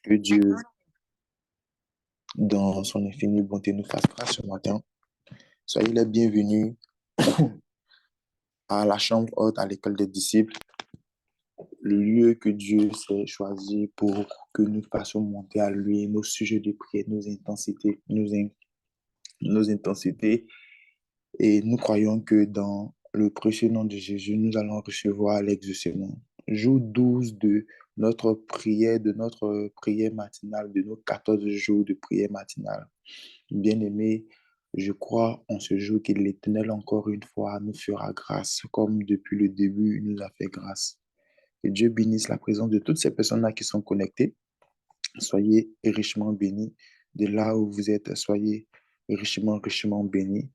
Que Dieu, dans son infinie bonté, nous fasse grâce ce matin. Soyez les bienvenus à la chambre haute à l'école des disciples, le lieu que Dieu s'est choisi pour que nous fassions monter à lui nos sujets de prière, nos intensités. Et nous croyons que dans le précieux nom de Jésus, nous allons recevoir l'exaucement. Jour 12 de notre prière matinale, de nos 14 jours de prière matinale. Bien-aimés, je crois en ce jour que l'Éternel, encore une fois, nous fera grâce, comme depuis le début, il nous a fait grâce. Que Dieu bénisse la présence de toutes ces personnes-là qui sont connectées. Soyez richement bénis. De là où vous êtes, soyez richement, richement bénis.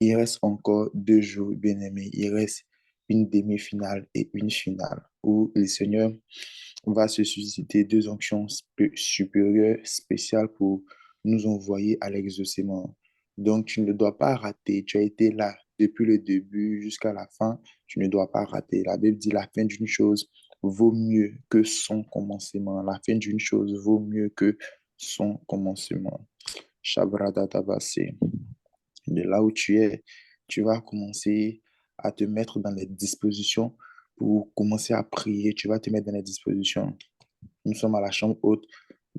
Il reste encore 2 jours, bien-aimés. Il reste une demi-finale et une finale où le Seigneur va se susciter 2 onctions supérieures, spéciales pour nous envoyer à l'exaucement. Donc, tu ne dois pas rater. Tu as été là depuis le début jusqu'à la fin. Tu ne dois pas rater. La Bible dit la fin d'une chose vaut mieux que son commencement. La fin d'une chose vaut mieux que son commencement. Shabradatabase. De là où tu es, tu vas commencer à te mettre dans les dispositions pour commencer à prier. Tu vas te mettre dans les dispositions. Nous sommes à la chambre haute,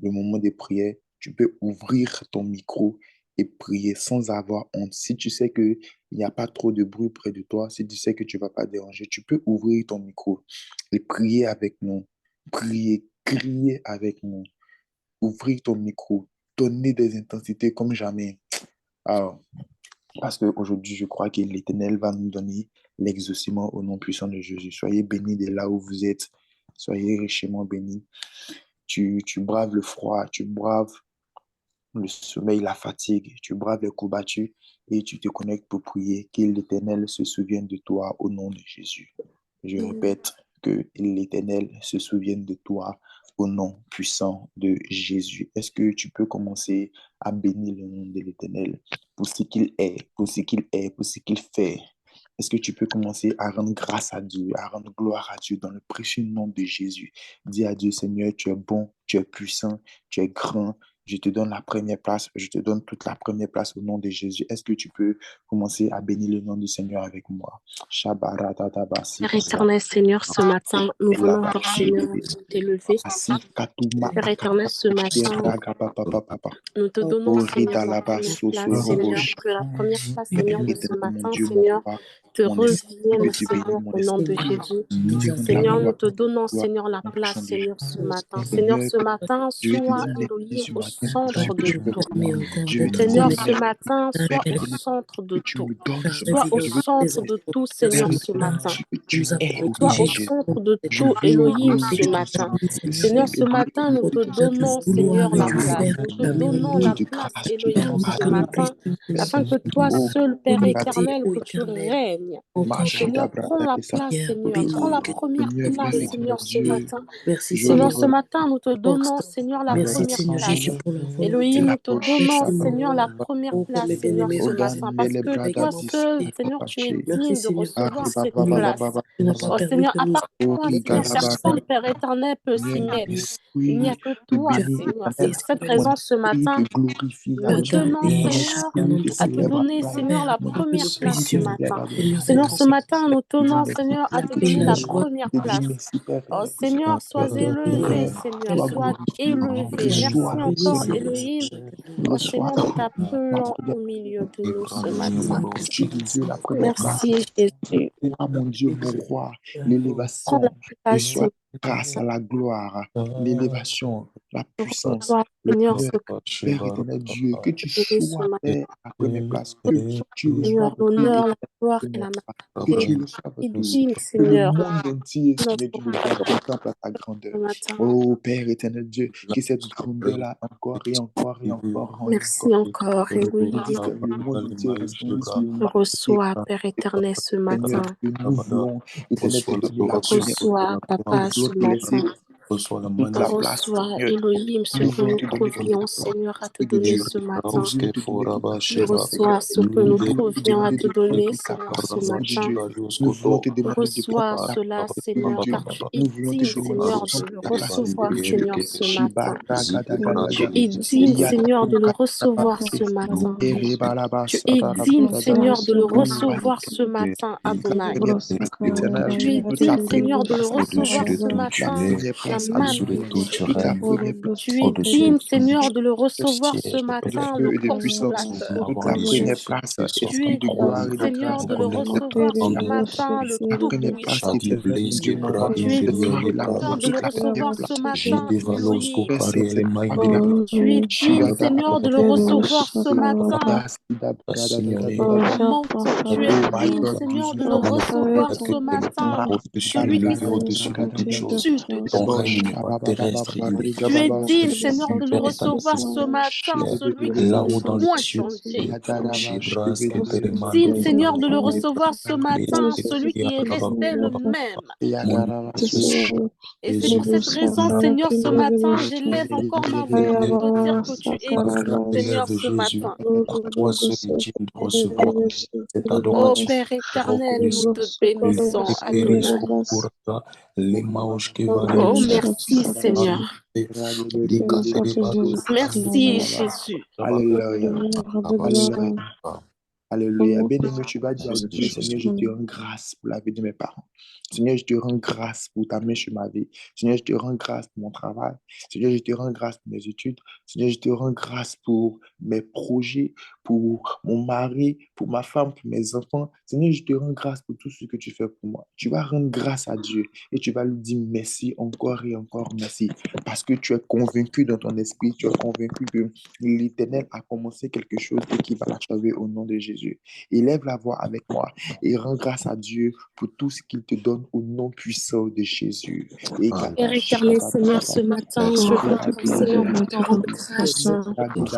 le moment de prière. Tu peux ouvrir ton micro et prier sans avoir honte. Si tu sais qu'il n'y a pas trop de bruit près de toi, si tu sais que tu ne vas pas déranger, tu peux ouvrir ton micro et prier avec nous. Prier, crier avec nous. Ouvrir ton micro, donner des intensités comme jamais. Alors, parce qu'aujourd'hui, je crois que l'Éternel va nous donner l'exaucement au nom puissant de Jésus. Soyez bénis de là où vous êtes. Soyez richement bénis. Tu braves le froid, tu braves le sommeil, la fatigue, tu braves les courbatures et tu te connectes pour prier. Que l'Éternel se souvienne de toi au nom de Jésus. Je répète, que l'Éternel se souvienne de toi au nom puissant de Jésus. Est-ce que tu peux commencer à bénir le nom de l'Éternel pour ce qu'il est, pour ce qu'il est, pour ce qu'il fait? Est-ce que tu peux commencer à rendre grâce à Dieu, à rendre gloire à Dieu dans le précieux nom de Jésus? Dis à Dieu, Seigneur, tu es bon, tu es puissant, tu es grand. Je te donne la première place, je te donne toute la première place au nom de Jésus. Est-ce que tu peux commencer à bénir le nom du Seigneur avec moi? Père éternel, Seigneur, ce matin, nous venons encore, Seigneur, t'élever. Père éternel, ce matin, nous te donnons, Seigneur, la première place, Seigneur, que la première place, Seigneur, de ce matin, Seigneur, te revienne, Seigneur, au nom de Jésus. Seigneur, nous te donnons, Seigneur, la place, Seigneur, ce matin. Seigneur, ce matin, sois Elohim au centre de tout. Seigneur, ce matin, sois au centre de tout. Sois au centre de tout, Seigneur, ce matin. Sois au centre de tout, Elohim, ce matin. Seigneur, ce matin, nous te donnons, Seigneur, la place. Nous te donnons la place, Elohim, ce matin, afin que toi seul, Père éternel, que tu règnes. Seigneur, prends la place, Seigneur. Prends la première place, Seigneur, ce matin. Seigneur, ce matin, nous te donnons, Seigneur, la première place. Elohim, nous te donnons, Seigneur, la première place, Seigneur, ce matin. Parce que toi seul, Seigneur, tu es digne de recevoir cette place. Oh Seigneur, à part toi, Seigneur, personne, Père éternel, peut s'y mettre. Il n'y a que toi, Seigneur. C'est pour cette raison, ce matin, nous tenons, Seigneur, à te donner, Seigneur, la première place ce matin. Seigneur, ce matin, nous tenons, Seigneur, à te donner la première place. Oh Seigneur, sois élevé, Seigneur, sois élevé. Merci encore, Elohim. Oh Seigneur, nous t'appelons au milieu de nous ce matin. Merci, Jésus. Mon Dieu, mon roi, l'élévation, que soit grâce à la gloire, l'élévation, la puissance, le Père éternel Dieu, que tu sois Père à la première place, que tu reçois l'honneur, la gloire et la majesté. Que le monde entier, Seigneur, tu le contemple à ta grandeur. Oh Père éternel Dieu, que cette grandeur-là encore et encore et encore. Merci encore, et oui. Le monde entier reçois, Père éternel, ce matin. Nous voulons, éternel, te donner la Reçois, Papa, ce matin. reçois la toute la place, Reçois, Seigneur. Elohim, ce Nous que voulons nous te donner toute confions, la gloire. Seigneur, à te Esprit de donner Dieu, ce nous matin. voulons te donner toute la Tu gloire, Seigneur. reçois ce que Nous nous voulons te convions à demander te de prendre donner, toute la Seigneur, place, ce Esprit de matin. Dieu. Nous voulons te demander de prendre Reçois toute la cela, place, Esprit de Seigneur, Dieu. car tu es Nous voulons te digne, demander de Seigneur, prendre de le toute la place, Esprit recevoir, de Dieu. Seigneur, ce Shiba, matin. raga, daga, Tu daga. es digne, Yada, Seigneur, de le ruka, recevoir tabasi. ce matin. Ere, balaba, Tu es digne, satarabadaba. Seigneur, de le Oh, Alléluia. recevoir ce matin, Adonai. Première place éternelle, Tu es toute la digne, première Seigneur, de le place recevoir éternelle, ce toute la matin, première place Shaman. Adonai, toute la première place Tu es digne, Seigneur, de le recevoir ce de matin, le feu et de puissance, consolateur. toute la première place, Tu esprit es de digne, gloire et de Seigneur, grâce, de le toute la recevoir première ce place, matin, le la première place Tout-Puissant. éternelle, mon Dieu, mon roi, Tu es le temps et la digne, mort, Seigneur, de le toute la première recevoir place, ce matin, Elohim. Père Saint-Esprit, Abila, Tu es digne, Shiada, Seigneur, de le recevoir ce matin, Yas, Ida, Brada, le mentor. Tu es Oh my digne, God, Seigneur, de le Douzoula, recevoir ce matin, au-dessus, celui qui élevé au-dessus de toute chose. s'intitule de Ton Dieu. règne n'est pas terrestre, il est Tu es digne, supérieur. Seigneur, de le Super est ta recevoir ce décision. matin, celui qui ne Là-haut peut dans les point cieux, changer. Gibras, Digne, Keteremando, Seigneur, de le recevoir ce matin, celui qui est resté le Mon même. Et c'est pour Jésus, cette raison, Seigneur, ce matin, j'élève encore ma voix pour te dire que tu es digne, Seigneur, élève ce Jésus, matin. car toi seul est digne de recevoir cette Ô adoration, Père éternel, nous te reconnaissance. bénissons, Peris Adonai. Kurata, les Maosh Kevalia, Oh, merci, Seigneur. les Katereba, Merci, Jésus. Alléluia. Alléluia. Alléluia. Bien-aimé, tu vas dire à Dieu, Seigneur, je te rends grâce pour la vie de mes parents. Seigneur, je te rends grâce pour ta main sur ma vie. Seigneur, je te rends grâce pour mon travail. Seigneur, je te rends grâce pour mes études. Seigneur, je te rends grâce pour mes projets, pour mon mari, pour ma femme, pour mes enfants. Seigneur, je te rends grâce pour tout ce que tu fais pour moi. Tu vas rendre grâce à Dieu et tu vas lui dire merci encore et encore merci parce que tu es convaincu dans ton esprit, tu es convaincu que l'Éternel a commencé quelque chose et qu'il va l'achever au nom de Jésus. Élève la voix avec moi et rends grâce à Dieu pour tout ce qu'il te donne au nom puissant de Jésus. Et Père éternel, Seigneur, ce matin, je viens à toi, Seigneur, pour te rendre grâce.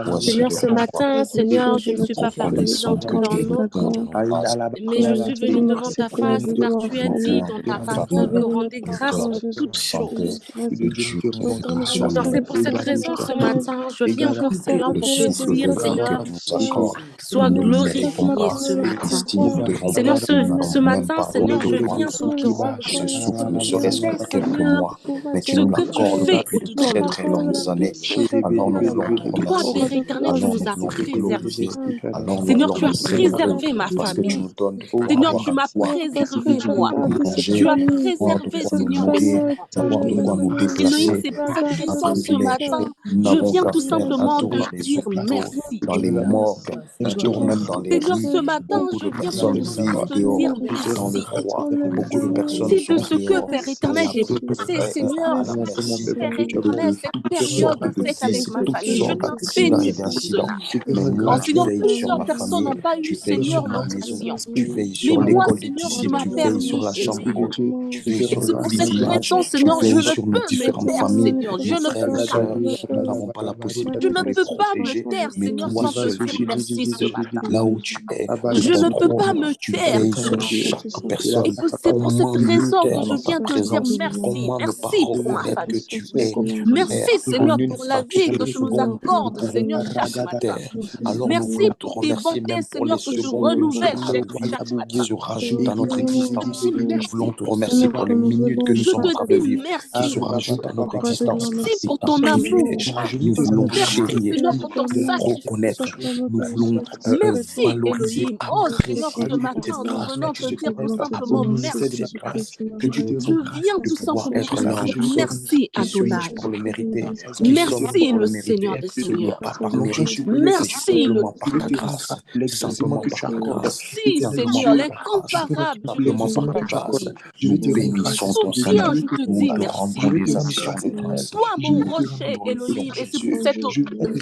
voici Seigneur, le ce pouvoir. matin, Seigneur, je ne suis pas partie Reconnaissant d'entrer que dans tu es le l'autre, Dieu de grâce, mais je suis venue devant ta face car tu as mon dit cœur dans de ta parole que faveur, rendez mon grâce cœur en toutes de santé, choses. le Dieu qui soit Alors c'est loué, pour cette raison ce matin, je viens encore Seigneur le pour te souffle de dire vie que Seigneur, tu nous accordes. sois Nous ne méritons glorifié pas, ce matin. estime, nous devons Seigneur, pas, nous ce n'allons même matin, pas Seigneur, je recevoir viens pour te rendre ce souffle, ne pour te serait-ce que dire de quelques Seigneur mois, mais tu ce nous que tu l'accordes fais depuis de au-dedans très de très notre longues années. vie. Alors nous voulons te Toi, remercier, Père éternel, tu alors nous nous as voulons te préservés. glorifier, alors nous Seigneur, voulons tu as te célébrer, préservé ma parce que tu famille. nous donnes de quoi Seigneur, avoir tu à m'as boire, préservé, moi. à Tu manger, as avoir de préservé, quoi nous Seigneur, mes nourrir, enfants. avoir de quoi nous Elohim, déplacer. c'est pour cette Un raison, ce privilège. matin, Nous je n'avons viens qu'à tout faire un simplement tour de dans les dire hôpitaux, merci. dans les morgues, un tour même dans les Seigneur, rues. ce matin, Beaucoup je de viens personnes tout simplement vivent te dire dehors dans le merci. froid. Beaucoup de personnes C'est de sont ce que, dehors Père dans éternel, la j'ai rue passé, à Seigneur, la merci Père de éternel, cette toutes période sortes de faite avec vices, ma toutes famille. Je sortes te d'accidents et bénis pour d'incidents. cela. Mais Oh moi, tu Seigneur, veilles sur plusieurs ma personnes n'ont famille, pas eu, tu veilles Seigneur, sur ma maison, l'occasion. tu veilles Mais sur moi, l'école des Seigneur, tu disciples, m'as tu veilles sur permis, la chambre Elohim. haute, tu veilles Et sur c'est le pour cette village, raison, tu Seigneur, je veilles ne sur nos peux me différentes taire, familles, Seigneur. Je nos ne frères et peux pas. sœurs. Nous n'avons pas la Je possibilité ne de les peux pas me protéger, taire, mais Seigneur, toi sans te seul, dire tu merci ce existes. matin. Là où tu es, sur Je ton ne peux trône, pas me tu taire veilles ce sur matin. chaque Et personne. c'est pour cette Comment nous raison que taire je dans ta viens te dire présence? merci. Comment ne pas Merci pour ma reconnaître que famille. tu es Merci, Père? En Seigneur, une pour la vie fraction que de tu nous seconde, nous accordes, pouvons Seigneur, plus chaque se matin. taire. Alors nous Merci voulons te pour tes remercier bontés, même pour les Seigneur, que tu secondes de renouvelles secondes chaque qui matin. se rajoutent à Je notre te existence. dis Nous voulons merci. te remercier pour les minutes que nous Je sommes en te train de dis vivre, qui merci, se mon Dieu. rajoutent à notre existence. Merci C'est pour un ton privilège. amour. Nous voulons Merci, chérir, Seigneur, pour ton nous voulons reconnaître, sacrifice. nous voulons Merci, valoriser, Elohim. Oh Seigneur, apprécier ce tes matin, nous grâces que venons tu te nous dire tout accordes simplement au ministère de ma merci. grâce, que tu nous Je grâce viens de tout pouvoir simplement être te là dire encore. merci, Qui suis-je Adonai. pour le mériter? Qui sommes-nous Merci, pour le le mériter? Seigneur des Ce n'est Seigneurs. pas par mérite, c'est Merci, le simplement par ta Tout-Puissant. grâce, simplement par ta grâce, Merci, simplement Seigneur, par ta grâce, l'incomparable Dieu simplement qui par est ta mon grâce. rocher. Nous En bénissons tout ton bien, Seigneur, je te nous dis te merci. rendons des actions de grâce. Toi, mon rocher, Glorifions Elohim, ton et c'est pour Dieu. cette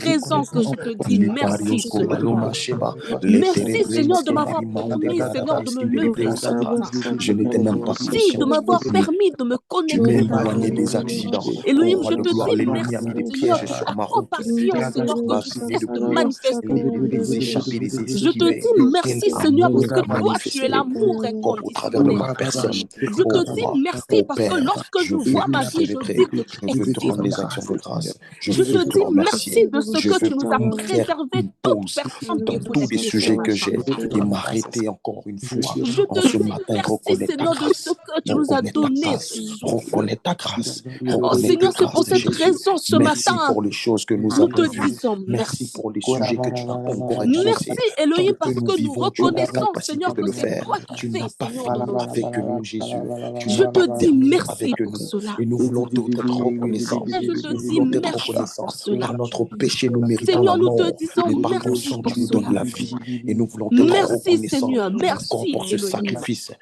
raison que je te dis merci Libarios ce matin. Kovaloma Sheba, Merci, Seigneur, de m'avoir permis, Seigneur, de me lever ce matin. Je n'étais même pas Merci de m'avoir permis de me Tu m'as connecter. éloigné des accidents. Elohim, Oh, je roi de te gloire, dis l'ennemi a merci, mis des Seigneur, pièges pour sur ta ma route. compassion, Seigneur, Tu que m'as tu fini cesses de de courir, manifester. les échapper, les Je te esquiver. dis Quel merci, Seigneur, parce amour que tu as toi, tu es manifesté l'amour oh, au travers de inconditionnel. ma personne. Je Oh te dis roi, merci oh parce que Père, lorsque je je veux vois ma te vie, je célébrer. dis que tu Je veux te existes. rendre des actions de grâce. Je Je veux te te dis remercier. merci de ce Je que veux tu nous as faire préservé, une toute pause personne qui dans est tous les connectée ce sujets que matin. j'ai et m'arrêter encore une fois Je en te ce dis matin, merci, reconnaître ta Seigneur, de ce grâce. que tu nous as Reconnaître ta donné, grâce, Seigneur. reconnaître ta grâce, Oh reconnaître ta Seigneur, c'est pour grâce, cette Jésus. raison, ce Merci matin, pour les choses que nous nous avons te vues. disons Merci merci. pour les sujets que tu n'as pas encore Merci, exaucés. Tant Elohim, que parce nous que nous vivons, tu as la reconnaissons, capacité Seigneur, de que le c'est faire. toi qui Tu fais, n'as pas Seigneur, dans fini nos vies. avec nous, Jésus. Tu Je n'as pas te dis terminé merci avec pour nous. cela. Et nous voulons être reconnaissants. Père, je te Nous dis voulons être merci reconnaissants pour cela. car notre péché nous méritant la Seigneur, nous te mort. disons Mais par ton merci sang, pour tu nous donnes cela. la vie. Et nous voulons être Merci, reconnaissants Seigneur. encore Merci, pour ce Elohim. sacrifice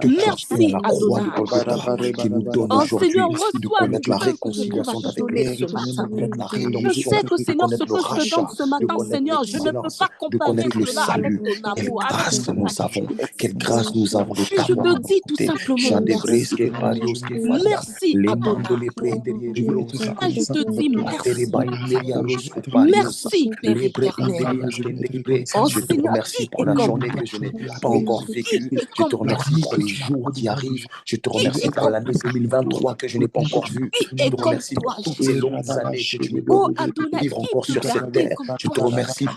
que tu as fait à Merci, la croix de Adonai. Golgotha qui nous donne Oh Seigneur, aujourd'hui de reçois du connaître la peu que je trouve à réconciliation te avec donner le ce Père, de matin. connaître la Je rédemption, sais que, de Seigneur, ce connaître le que je te donne rachat, ce de matin, connaître Seigneur, je ne peux l'excellence, pas de comparer connaître le cela avec salut. ton Quelle amour, avec grâce ta nous avons, compassion. quelle grâce nous avons de Et je t'avoir te dis tout écouté. simplement merci. Shadebreske parioske falia, Merci, les Adonai. mandole prenderios, Ah, je te dis Tere merci. by Merianos Coparios, Merci, Père Lebre éternel. Indelias Kendelibre. Oh Je te Seigneur, remercie qui pour est la comme journée toi? que je n'ai pas encore Qui vécue. est Je te comme toi? remercie pour les jours qui arrivent. Je te Qui remercie est pour comme l'année toi? 2023 que je n'ai pas encore vue. Qui Je est te comme remercie toi, pour toutes ces Jésus? longues années que tu me donnes Oh de Adonai, vivre qui encore peut sur cette garder terre. comme Je te toi, remercie Jésus?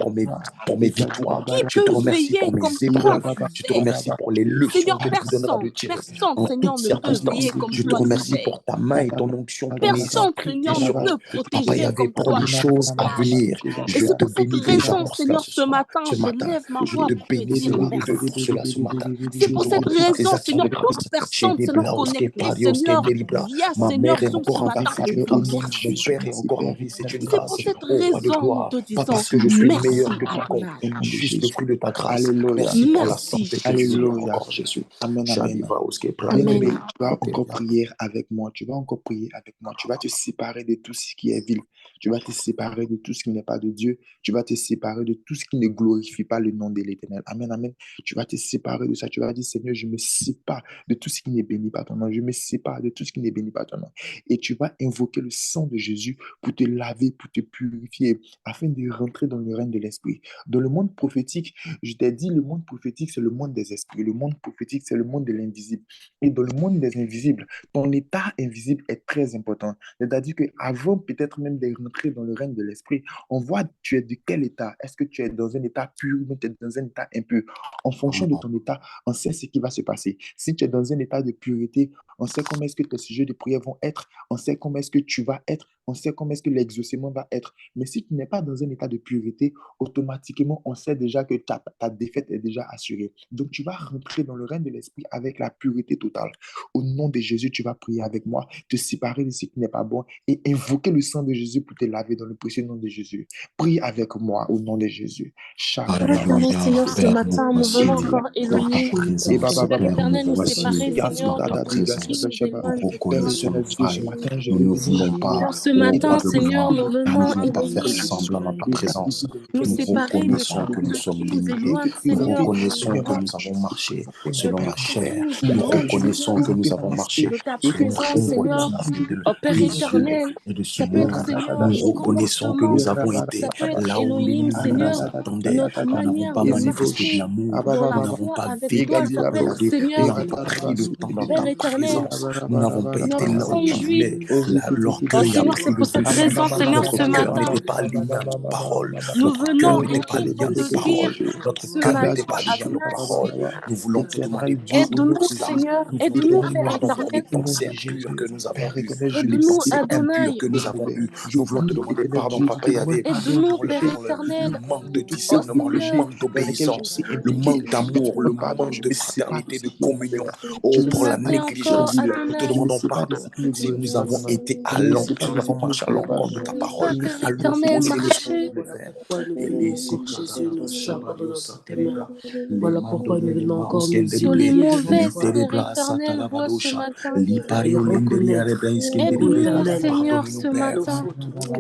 pour mes victoires. Qui Je te peut remercie veiller pour mes comme toi, épreuves. tu Je te veilles? remercie pour les leçons Seigneur, que tu me donneras de tirer personne, en toutes Seigneur, ne peut circonstances. veiller comme Je te toi, tu remercie veilles. pour ta main et ton onction, ton Personne, esprit qui est Seigneur, ne sur moi. peut Papa protéger Yahvé, comme pour toi les tu choses à protèges. venir, Et je c'est te pour cette bénis déjà raison, pour cela Seigneur, ce ce soir, matin, ce je matin. lève ma Je voix te pour te bénis dire de peu merci. pour cela ce matin. C'est Je pour te cette rends toutes tes raison, actions de Seigneur, toute grâce. Chez personne, des Seigneur, Blaos, connectée, Parios, Seigneur, Libra. via Ma Seigneur mère est Zoom ce encore en vie, matin, c'est elle une dit grâce. Mon merci. père est encore en vie, c'est une C'est pour grâce. cette Oh, roi de raison, nous gloire, te pas disons parce que je suis meilleur merci, que quiconque, Adonai. mais juste le fruit de ta grâce. Alléluia. Merci pour la Merci, santé que tu me Jésus. donnes Alléluia. encore, Jésus. Amen, amen. Bien-aimé, Amen. tu vas encore prier avec moi. Tu vas encore prier avec moi. Tu vas te séparer de tout ce qui est vil. Tu vas te séparer de tout ce qui n'est pas de Dieu. Tu vas te séparer de tout ce qui ne glorifie pas le nom de l'Éternel. Amen, amen. Tu vas te séparer de ça. Tu vas dire, Seigneur, je me sépare de tout ce qui n'est béni par ton nom. Je me sépare de tout ce qui n'est béni par ton nom. Et tu vas invoquer le sang de Jésus pour te laver, pour te purifier, afin de rentrer dans le règne de l'Esprit. Dans le monde prophétique, je t'ai dit, le monde prophétique, c'est le monde des esprits. Le monde prophétique, c'est le monde de l'invisible. Et dans le monde des invisibles, ton état invisible est très important. C'est-à-dire qu'avant peut-être même de rentrer dans le règne de l'esprit, on voit tu es de quel état. Est-ce que tu es dans un état pur ou tu es dans un état impur? En fonction de ton état, on sait ce qui va se passer. Si tu es dans un état de pureté, on sait comment est-ce que tes sujets de prière vont être. On sait comment est-ce que tu vas être. On sait comment est-ce que l'exaucement va être. Mais si tu n'es pas dans un état de pureté, automatiquement, on sait déjà que ta défaite est déjà assurée. Donc, tu vas rentrer dans le règne de l'esprit avec la pureté totale. Au nom de Jésus, tu vas prier avec moi, te séparer de ce qui n'est pas bon et invoquer le sang de Jésus pour te laver dans le précieux nom de Jésus. Prie avec moi au nom de Jésus. Père éternel, Seigneur, ce Père, nous matin, nous voici venons encore dans ta éloigner. présence. Père Père, nous éternel, nous voici séparer, dans Seigneur, ta de tout ce qui présence. nous Nous éloigne de ton reconnaissons, amour, Père, Seigneur. nous ne voulons pas, Seigneur, ce ô matin, roi de Seigneur, gloire, nous nous ne venons, voulons pas faire Elohim, semblant dans ta présence. nous Nous séparer de reconnaissons tout que nous ce sommes qui nous limités. éloigne, Nous Seigneur, de reconnaissons que toi. nous avons marché De selon ta la chair. parole, Nous Seigneur, reconnaissons que nous avons marché de ta selon la présence, Seigneur. convoitise de Oh Père des yeux éternel, et de ce ça peut être, monde. Seigneur, Nous nos reconnaissons que comportements, nous avons ça été peut être, là où Elohim, l'ennemi Seigneur, nous attendait. notre Nous n'avons manière pas de manifesté de marcher l'amour. dans la Nous n'avons foi pas avec toi. vécu Ça peut être, accordé. Nous Seigneur, n'avons pas pris le temps dans Père ta éternel, présence. Nous n'avons pas été notre là où tu conduite. voulais. Oh L'orgueil a Seigneur, pris c'est le pour cette dessus. raison, Seigneur, Notre ce cœur matin, n'était pas aligné à nos paroles. nous Notre cœur venons, n'était pas Elohim, aligné à pour nos te dire paroles. Notre ce cœur matin, n'était pas aligné à nos Adonai, paroles. Nous voulons te demander aide-nous, pardon pour cela. Seigneur, Nous voulons te aide-nous, demander Père pardon pour les éternel, pensées impures que nous avons eues, les aide-nous, pensées impures Adonai, que nous avons eues. Nous voulons te demander pardon, Papa Yahvé, aide-nous, pour Père le éternel. manque de Oh discernement, le Seigneur, manque d'obéissance, le manque d'amour, le manque de fraternité, de communion. Oh, ce pour la matin encore, négligence. Nous te Adonai, demandons pardon si nous avons été à l'entour qu'on marche à l'encontre de ta parole. Père éternel, marchez. Jésus, nous nous abandonnons dans tes mains. Voilà pourquoi nous venons encore nous Sur les mauvaises, Père éternel, vois ce matin. Aide-nous, Seigneur, ce matin.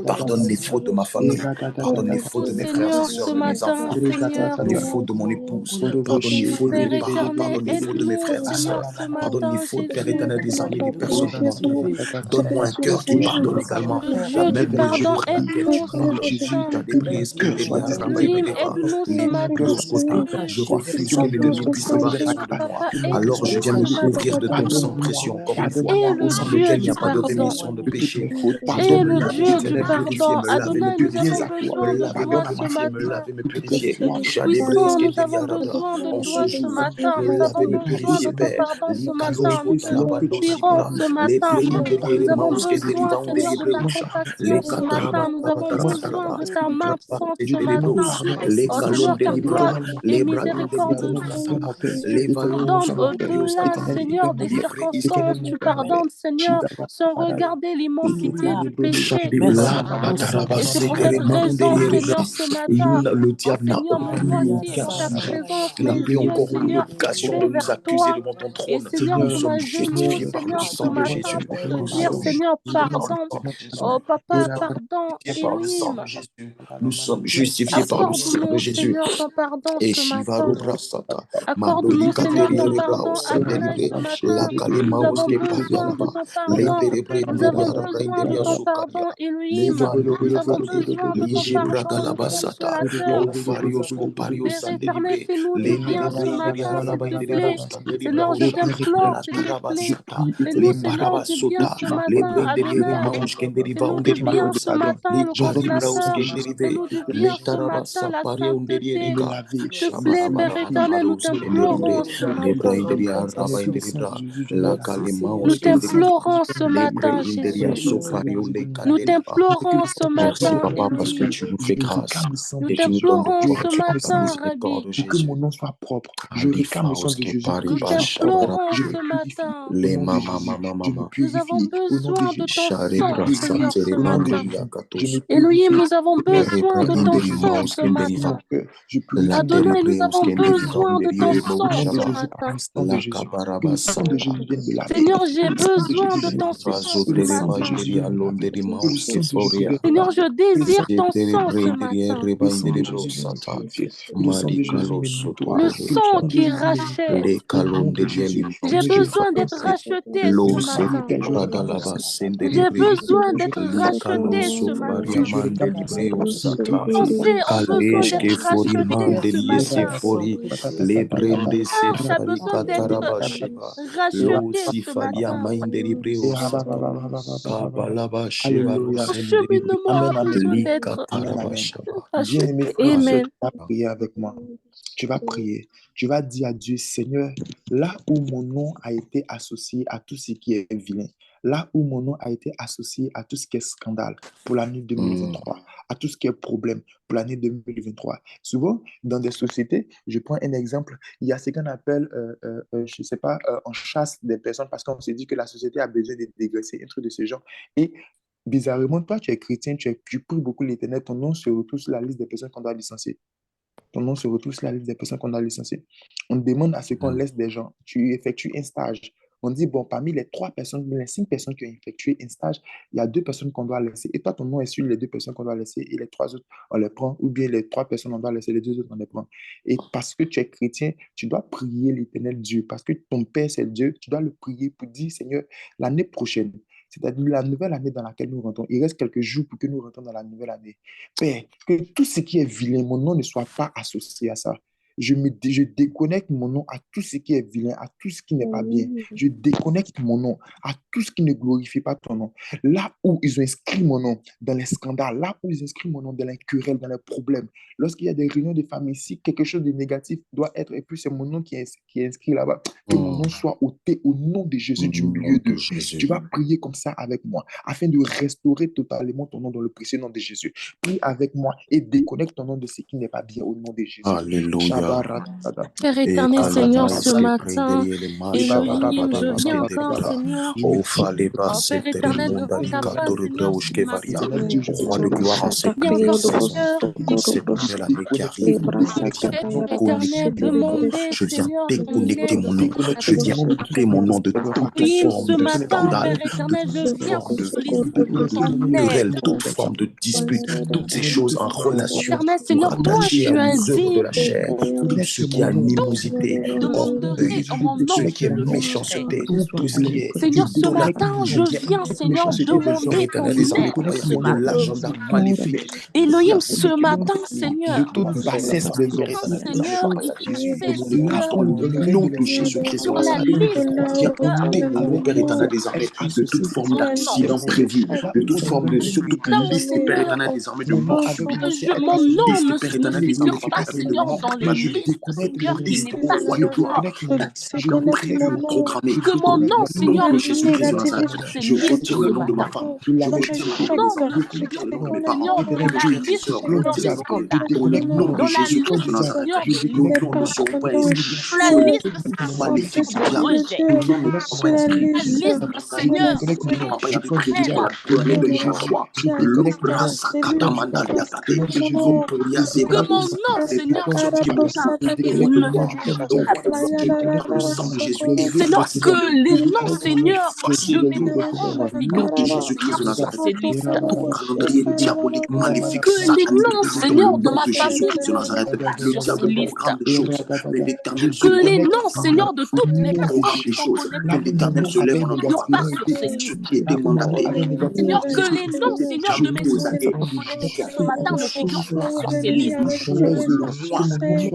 Pardonne les fautes de ma famille. Pardonne les fautes de mes frères et Seigneur, sœurs, ce de mes matin, enfants. Seigneur. Pardonne les fautes de mon épouse. Pardonne les fautes de Père mes parents. éternel, Pardonne les fautes de mes aide-nous, frères et Seigneur, sœurs. ce Pardonne les matin, fautes, Père Jésus. éternel, des amis, des personnes de mon entourage. Donne-moi un cœur qui Oui, pardonne également. le La Dieu du même mesure pardon, à laquelle tu aide-nous ce parles. matin. Disponible. Elohim, aide-nous ce matin. Je refuse que Pardon, l'ennemi puisse avoir Jésus, raison de moi. Papa, aide-nous Alors je viens ce me matin. couvrir de ton sang précieux encore une fois, Et au le sang Dieu duquel il n'y du a pas de pardon. rémission de péché. Et Jésus, le Père Dieu du éternel, purifier, pardon. me laver, me Adonai, nous avons purifier, me besoin de laver, toi me ce purifier, me matin. laver, me purifier. Tout-Puissant, nous avons besoin de En toi ce ce jour, matin. me Nous avons laver, me besoin purifier, de ton Père. pardon ce matin. Likalosko Nous te talabando supplions sibra, ce les matin. praying Nous derrière avons mauske besoin, deriva on Seigneur, de ta delibrusha, compassion les ce matin. kataraba Nous avons besoin kataraba, de ta main sainte ce matin. les Oh kalon Seigneur, ta delibra, gloire est les bradou miséricordeuse. delibro kataba, les Tu valos pardonnes scoparios au-delà, catalabi, Seigneur, des les pré circonstances. Tu pardonnes, Seigneur, sans regarder l'immensité du péché. la kataraba Et c'est pour cette sekerema on raison, delibra. Seigneur, ce matin, Le oh diable n'a Seigneur, me plus voici aucun en ta sujet. présence, Il n'a les plus yeux, encore une Seigneur, occasion de fixés nous vers accuser toi. devant ton Et trône. Seigneur, Nous comme sommes un genou, justifiés par le Seigneur, ce sang de matin, Jésus. pour te Nous dire, sommes Seigneur, justifiés par le pardon. sang de Jésus. Oh Nous Papa, sommes pardon, justifiés par le sang Elohim. de Jésus. Nous sommes justifiés par le sang de Accorde-nous, Jésus. Seigneur, ton pardon Et ce matin. Shivaro Brasata, Accorde-nous, Mandolika Seigneur, ton Teriere pardon, Brao, Adonai, Sandelibre, ce La matin. Nous avons Kalimaoske besoin de Parialaba, ton pardon. Lendere Nous avons Brenderiara besoin de Brenderia ton Sukaria, pardon, Elohim. Nous avons Levanderiara, besoin de ton Lige pardon, Bradalaba notre Sata, consolateur. O Farios Coparios Père éternel, Sandelibre, fais-nous du bien Lendere ce matin, Brenderiara s'il te Bainderio plaît. Standelibra Seigneur, je Osha, t'implore, La s'il te plaît. Tarabasata, Fais-nous, Les Seigneur, du bien Barabasota, ce Les matin, Brendeliere Adonai. Maus Kenderiva Fais-nous du bien ce Underiosa, matin, Les le Calibraus consolateur. Kenderive, Fais-nous du Les bien ce matin, Tarabasa la Paria sainteté. Underierica, S'il te plaît, Père éternel, nous Shamarabarabarabarus t'implorons Kenderibre, ce Les matin. Brainderia Raba Inderibra, La Nous Kalimaus Kenderiva, t'implorons ce Les matin, Brainderia Jésus. Sofario Les Nous Candeliva. t'implorons ce Merci matin, Papa parce que Elohim. tu nous fais grâce Nous et tu nous donnes de t'implorons toi ce par ta matin, miséricorde, Rabbi. Pour que mon Jésus. nom soit propre. Je réclame au sang Alifaos de que Jésus pour que Nous je pariba sois propre. shabra. t'implorons Je me ce purifie matin. au Les nom de mama Jésus. mama Je me mama. Nous avons purifie au nom de besoin de ton Jésus. Share Je me sang, brasa Seigneur, purifie ce au nom de matin. terebranderia Jésus. Je katos. me Elohim, purifie nous avons au nom de besoin Rebra de au nom ton de inderi Jésus. sang maus ce Je purifie kenderiva. mon matin. cœur. Je La purifie mon Adonai, nous terebreus avons kenderiva besoin de ton underie au sang nom de ce louchava. Jésus par matin. le sang de La Jésus. Que le sang de kabarabasata. Jésus vienne me laver. Seigneur, j'ai Que le sang de besoin Jésus de vienne ton me sang Razo ce que le sang tereba de matin. Jésus inderi vienne me laver. alonderi Que le maus sang de Jésus keforia. vienne me Seigneur, laver. je Que le sang désire ton sang Terebre ce inderi matin. reba le sang de inderi Jésus vienne me brosata. purifier. Que le sang de Jésus Madikalo me soto nettoie. Le Que le sang sang koreria. de qui Jésus me libère. Le rachète. Au nom de kalonderi Jésus, J'ai limaus je besoin d'être renonce racheté à ce Losi toute matin. je Bradalaba renonce à J'ai toute Sendelibre, besoin je d'être renonce à Likalo racheté toute ce Sofaria matin. je réclame mon sang Mandelibreo propre. Tous Sata, les jours, Pensez ont besoin Kalesh d'être Kefori rachetés ce Mandeliese matin. Fori, Lebrende Ah, tu as Sefari besoin d'être Katarabasheva, racheté Losi ce Falia matin. Mandelibreo Sata, Kabalaba Shevaro Alléluia. Ton Sendelibre, cheminement a Amen, besoin amen. d'être Amen, amen. Likatarabashaba. Bien-aimé racheté. frère et soeur, Amen. tu vas prier avec moi. Tu vas prier. Tu vas dire à Dieu, Seigneur, là où mon nom a été associé à tout ce qui est vilain, là où mon nom a été associé à tout ce qui est scandale pour l'année 2023, à tout ce qui est problème pour l'année 2023. Souvent, dans des sociétés, je prends un exemple, il y a ce qu'on appelle, je ne sais pas, on chasse des personnes parce qu'on se dit que la société a besoin de dégraisser, un truc de ce genre. Et bizarrement, toi, tu es chrétien, tu pries beaucoup l'Éternel, ton nom se retrouve sur la liste des personnes qu'on doit licencier. Ton nom se retrouve sur la liste des personnes qu'on a licenciées. On demande à ce qu'on laisse des gens. Tu effectues un stage. On dit, bon, parmi les 3 personnes, les 5 personnes qui ont effectué un stage, il y a 2 personnes qu'on doit laisser. Et toi, ton nom est sur les 2 personnes qu'on doit laisser et les 3 autres, on les prend. Ou bien les 3 personnes, on doit laisser, les 2 autres, on les prend. Et parce que tu es chrétien, tu dois prier l'Éternel Dieu. Parce que ton Père, c'est Dieu. Tu dois le prier pour dire, Seigneur, l'année prochaine, c'est-à-dire la nouvelle année dans laquelle nous rentrons. Il reste quelques jours pour que nous rentrons dans la nouvelle année. Père, que tout ce qui est vilain, mon nom ne soit pas associé à ça. Je déconnecte mon nom à tout ce qui est vilain, à tout ce qui n'est pas bien. Je déconnecte mon nom à tout ce qui ne glorifie pas ton nom. Là où ils ont inscrit mon nom dans les scandales, là où ils ont inscrit mon nom dans les querelles, dans les problèmes, lorsqu'il y a des réunions de famille, si quelque chose de négatif doit être, et puis c'est mon nom qui est inscrit là-bas, que mon nom soit ôté au nom de Jésus du milieu d'eux. Tu vas prier comme ça avec moi, afin de restaurer totalement ton nom dans le précieux nom de Jésus. Prie avec moi et déconnecte ton nom de ce qui n'est pas bien au nom de Jésus. Alléluia. Père éternel, Seigneur, ce matin, Elohim, je viens encore, Seigneur. Oh, Père éternel, devant ta face, Seigneur, ce matin. Roi de gloire, en cette Viens encore, saison, Seigneur. en cette nouvelle année qui arrive, je viens Père connecter éternel, mon nom, demander, je viens Seigneur, ton déconnecter aide mon dans nom, cette je viens situation. ôter mon nom de toute Oui, ce forme de matin, scandale, Père de éternel, je toute viens forme de solliciter ton querelle, aide. toute forme de dispute, toutes ces choses en relation Éternel, ou Seigneur, toi, rattachées à tu as aux œuvres de dit, la chair, tout ce qui est animosité, demanderez orgueil, en mon tout ce nom, qui je est le ferai. méchanceté, tout ce qui est Seigneur, ce matin, idolâtrie, je je viens viens, Seigneur, rejeter, Père demander éternel ton des armées, aide ce de matin. l'agenda maléfique. Je Elohim, viens ce matin, de Seigneur, toute bassesse des hommes. Seigneur, effacer, démoniaque Seigneur, dans le nom de Jésus-Christ de sur la Nazareth. Je liste, viens Seigneur, ôter mon nom, Père éternel des armées, de toute forme mon nom, d'accident prévu, de toute forme de, sur toute non, liste, Père Seigneur, éternel des armées, de mort subite. que mon Toute nom liste, Père ne éternel des armées, figure qui pas, permet de Seigneur, mort dans les prématurée. listes, Toute Seigneur, qui liste, n'est ô pas roi de de gloire, toi. d'accident prévu ou programmé. Que mon Dans le nom, nom Seigneur, de ne Jésus-Christ de figure pas Nazareth, sur ces je listes retire le ce nom de ma matin. femme, je retire le nom de mes Non, enfants, ne je retire figure le nom pas, de mes parents, Seigneur, dans de mes la frères et liste, sœurs, Seigneur, des disparus. scandales. Au nom de Dans la Jésus-Christ de liste, Nazareth, Seigneur, des nos listes noms ne seront pas négatives. inscrits Dans la sur liste, toute liste Seigneur, maléfique du des diable. rejets. Nos noms ne seront pas inscrits La sur liste, toute Seigneur, liste qui n'aura pas été prévue haine, pour l'année Seigneur. 2023. L'Obra Sakata Mandaliakate, L'Oporia Que Zebra mon nom, les Seigneur, personnes qui ne m'ont figure pas dit sur une directement, liste au roi de gloire, négative. par le sang de Jésus, Seigneur, efface-les, que les noms, efface-les, Seigneur, de efface-les mes parents ne au figurent nom de pas, Jésus-Christ Seigneur, de sur Nazareth. ces listes. Tout calendrier diabolique, maléfique, Que les satanique, noms, dans le Seigneur, de nom ma de famille Jésus-Christ de ne Nazareth, figurent pas le sur ces diable listes. programme des choses, mais l'Éternel se Que lève les en noms, notre faveur Seigneur, de pour toutes les personnes corriger qui les sont choses, que connectées l'Éternel se ne lève en notre figurent pas faveur sur et ces ce listes. qui était mandaté, Seigneur, que ce les qui noms, était Seigneur, déjà de mes mis aux soeurs qui aguets, sont connectées ce que matin ne figurent pas sur ces listes. chose, le mois,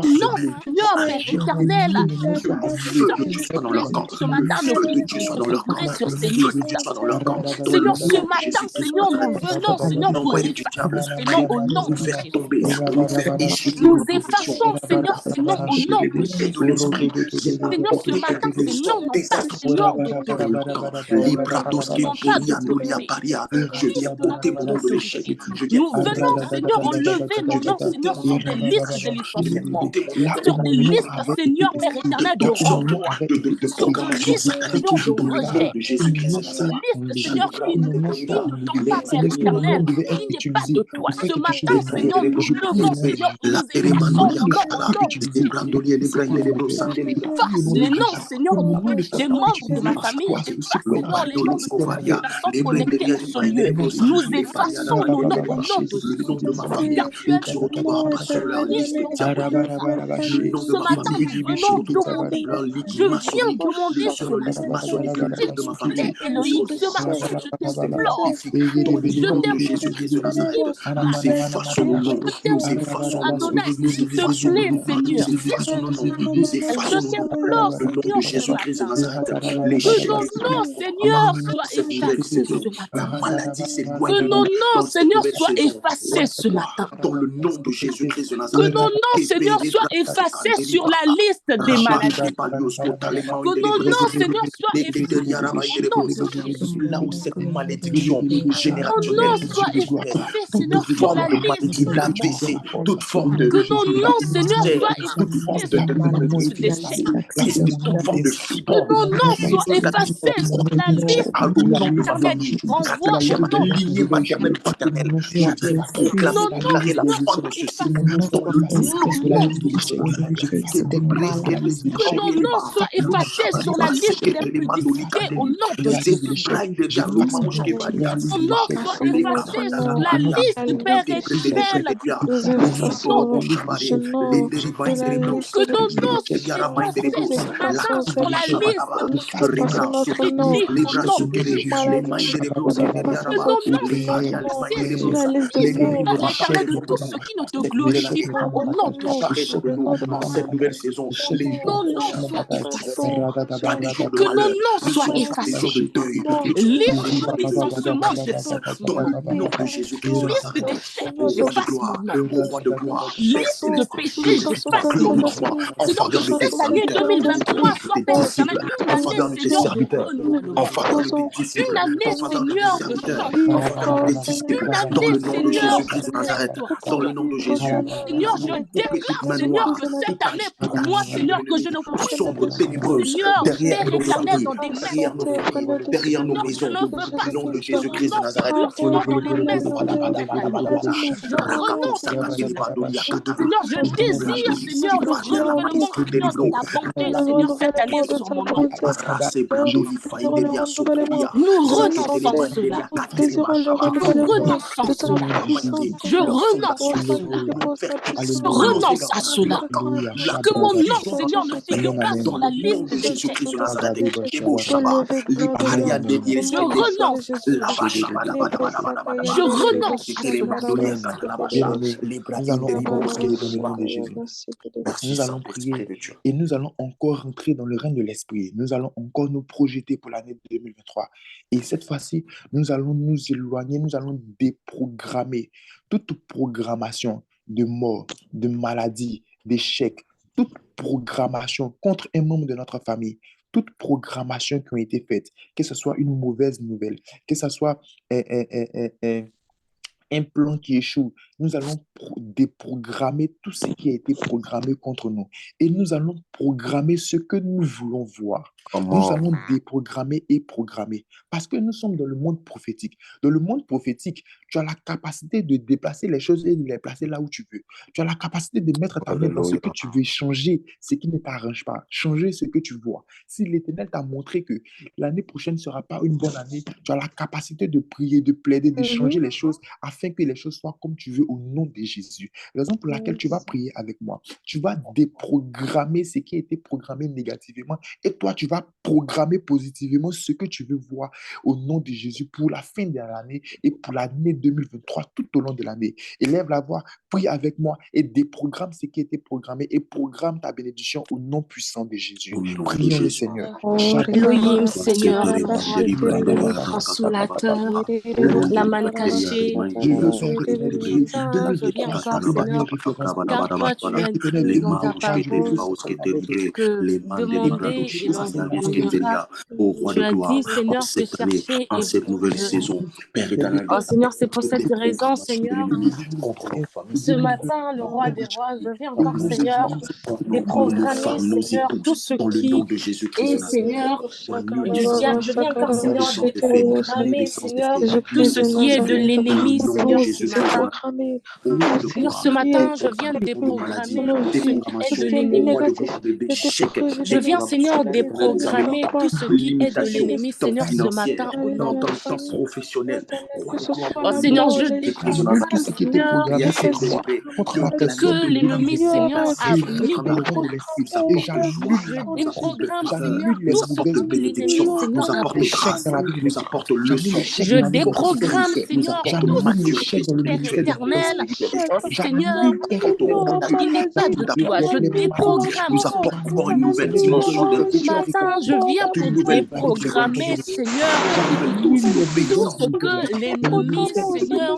Non, semaine, Seigneur, Père agir. éternel, Que le mes feu soeurs de qui Dieu sont soit dans leur connectées camp. ce Le matin ne feu de Dieu figurent soit dans leur camp. pas sur Le ces feu de Dieu listes. soit dans leur camp. Dans le Seigneur, ce nom de matin, Jésus-Christ de Seigneur, nous Nazareth. venons, Seigneur, pour Envoyez du effacer diable ces noms au pour nom nous de faire Jésus. tomber, pour nous faire échouer Nous dans nos missions. effaçons, Seigneur, ces noms au nom de L'épée de Jésus. l'esprit vient Seigneur, ce apporter matin, le ces noms sort n'ont pas, désastreux Seigneur, dans le d'autorité. camp. Libradoske N'ont pas Poriandolia d'autorité. Paria. Je viens Listes n'ont ôter mon pas nom de l'échec. d'autorité. Je viens Nous ôter mon venons, nom de Seigneur, bondage. enlever Je nos viens noms, ôter Seigneur, mon nom sur de des listes de frustration. Je viens licenciement, ôter mon nom, Père sur des éternel, listes, Seigneur, Père de éternel, de toutes sortes renvoi, de sur des programmations listes, sataniques Seigneur, de dans le nom rejet, de Jésus-Christ sur de des Nazareth. listes, Seigneur, Jalibra, qui ne t'ont pas, Père les éternel, qui n'est pas de toi. Ce matin, les Seigneur, nous levons, Seigneur, et nous effaçons nos noms au nom de Jésus. Efface les noms, Seigneur, de tous les membres de ma famille. Efface, Seigneur, les noms de toutes les personnes connectées en ce lieu. Nous effaçons nos noms au nom de le nom de Jésus. ma famille Car tu as ne dit se que retrouvera toutes pas sur leur les liste listes ont un nom. le nom de Ce ma matin, famille nous ne se venons retrouvera pas demander. sur leur liste Je viens maçonnique, demander sur ce leur liste matin, maçonnique de la s'il tête de te ma plaît, famille, ne se Elohim, ce retrouvera pas matin, sur leur je liste t'implore. maléfique. Dans le Je nom de t'implore, Jésus-Christ de Nazareth, Elohim, nous par effaçons nos noms, je nous t'implore, effaçons nos noms, Adonai, nous s'il te effaçons nos plaît, noms, nous Seigneur. effaçons nos noms, nous Je effaçons nos noms. t'implore, Le nom de Seigneur, ce Jésus-Christ de matin. Nazareth, Que l'échec nos noms, dans Seigneur, soient cette nouvelle effacés saison. ce La matin. maladie s'éloigne Que de nos nous noms, dans cette Seigneur, nouvelle soient saison. effacés ce Toi, matin. dans le nom de Jésus-Christ de Que Nazareth. nos noms, Seigneur, soient effacés sur la liste des maladies. Que nos noms, Seigneur, soient effacés au nom de Jésus. Là où cette malédiction Que nos générationnelle, noms soient spirituelle, effacés, toute Seigneur, sur forme la de liste maladie, de mort. d'AVC, toute forme Que nos noms, Seigneur, cancer, soient toute forme effacés sur la liste d'échec. kyste, toute forme de Que fibrome, nos noms soient effacés sur la liste, au Père nom de ma éternel, famille, qui renvoie rattaché au à ma nom de lignée maternelle ou Jésus. paternelle, je viens Que proclamer, nos noms, déclarer la Seigneur, fin soient de ce cycle effacés dans le au nom de nom de Jésus. Que nos noms Jésus. soient effacés sur la liste d'impudicité au nom de Jésus. Que nos noms soient effacés sur la liste, Père éternel, du péché au nom de Jésus. Que nos noms soient effacés ce matin sur la liste critique au nom de Jésus. Que nos noms soient effacés sur la liste, Père éternel, de tout ce qui ne te glorifie pas au nom de Jésus. De nous en cette nouvelle saison, Que les jours nos noms prochains soient sont effacés. pas des jours de Que nos malheur, noms ne soient sont pas des jours de effacés. deuil, ne sont pas Liste des jours de licenciement, j'efface mon dans le nom. nom de Jésus-Christ de Liste Nazareth. d'échecs, Au roi de j'efface mon gloire, nom. au roi de gloire, Père Liste de céleste, je péchés, j'efface mon proclame nom. ton droit en Seigneur, que faveur de tes cette année serviteurs, en 2023 faveur de soit, tes Père éternel, disciples, une en année, faveur de tes Seigneur, de serviteurs, en renouvellement. faveur de tes Une disciples, en année, faveur de tes Seigneur, de serviteurs, en changement. faveur de tes disciples, Une dans année, le nom de Seigneur, de Jésus-Christ de Nazareth, dans le nom de restauration. Jésus. Seigneur, je Couper toute déclare Seigneur, que cette année pour moi, Seigneur, que je ne vois sombre, ténébreuse, Seigneur, derrière Père nos éternel, familles, dans des mains derrière nos familles, derrière nos Seigneur, je maisons, ne veux pas, au nom de je Jésus-Christ de renonce, Nazareth. Seigneur, dans les mains, Seigneur, cette année. Je renonce, Seigneur, je désire, Seigneur, le renouvellement, Seigneur, de ta bonté, Seigneur, cette année sur mon nom. Nous renonçons cela. Nous renonçons cela. Je renonce à cela. Je renonce à cela. Que mon nom, Seigneur, ne figure pas sur la liste des Jésus-Christ de chèques. Nazareth. Je renonce à cela. Je renonce à cela. Bien-aimés, nous allons encore prier dans le nom de Jésus. Nous allons prier et nous allons encore rentrer dans le règne de l'Esprit. Nous allons encore nous projeter pour l'année 2023. Et cette fois-ci, nous allons nous éloigner, nous allons déprogrammer toute programmation de mort, de maladie, d'échec, toute programmation contre un membre de notre famille, toute programmation qui a été faite, que ce soit une mauvaise nouvelle, que ce soit un plan qui échoue, nous allons déprogrammer tout ce qui a été programmé contre nous. Et nous allons programmer ce que nous voulons voir. Nous allons déprogrammer et programmer. Parce que nous sommes dans le monde prophétique. Dans le monde prophétique, tu as la capacité de déplacer les choses et de les placer là où tu veux. Tu as la capacité de mettre ta main dans ce que tu veux, changer ce qui ne t'arrange pas, changer ce que tu vois. Si l'Éternel t'a montré que l'année prochaine ne sera pas une bonne année, tu as la capacité de prier, de plaider, de changer les choses afin que les choses soient comme tu veux au nom de Jésus. Raison pour laquelle tu vas prier avec moi. Tu vas déprogrammer ce qui a été programmé négativement et toi, tu vas programmer positivement ce que tu veux voir au nom de Jésus pour la fin de l'année et pour l'année 2023 tout au long de l'année. Élève la voix, prie avec moi et déprogramme ce qui a été programmé et programme ta bénédiction au nom puissant de Jésus. Prions le Seigneur. Elohim, Seigneur, consolateur, la manne cachée, je viens encore, Seigneur, car toi, tu as dit dans ta parole que demander, il en vous donnera. Tu as dit, Seigneur, que chercher et cette nouvelle saison, Père éternel. Oh Seigneur, c'est pour cette raison, Seigneur, ce matin, le roi des rois, je viens encore, Seigneur, déprogrammer, Seigneur, tout ce qui est, Seigneur, je viens encore, Seigneur, déprogrammer, Seigneur, tout ce qui est de l'ennemi, Seigneur, ce matin. Seigneur, ce matin, je viens déprogrammer tout ce qui est de l'ennemi. Je viens, Seigneur, déprogrammer tout ce qui est de l'ennemi, Seigneur, ce matin, au nom de Jésus. Professionnel. Oh Seigneur, je déprogramme, Seigneur, que l'ennemi, Seigneur, a mis. Je déprogramme, Seigneur, tout ce que l'ennemi, Seigneur, a fait. Je déprogramme, Seigneur, tout ce qui est Père éternel, Seigneur, qui n'est pas de toi. Je déprogramme. Ce matin, je viens pour déprogrammer, Seigneur, tout ce que l'ennemi, Seigneur,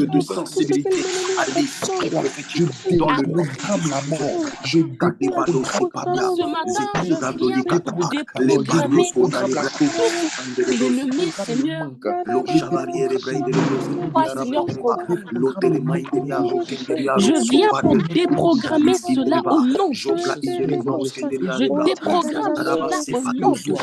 de sensibilité à l'esprit prophétique dans le déprogramme la mort. Je déprogramme ce matin, je viens pour déprogrammer l'ennemi, Seigneur. Seigneur, je viens pour déprogrammer cela au nom de Jésus. Je déprogramme cela au nom de Jésus.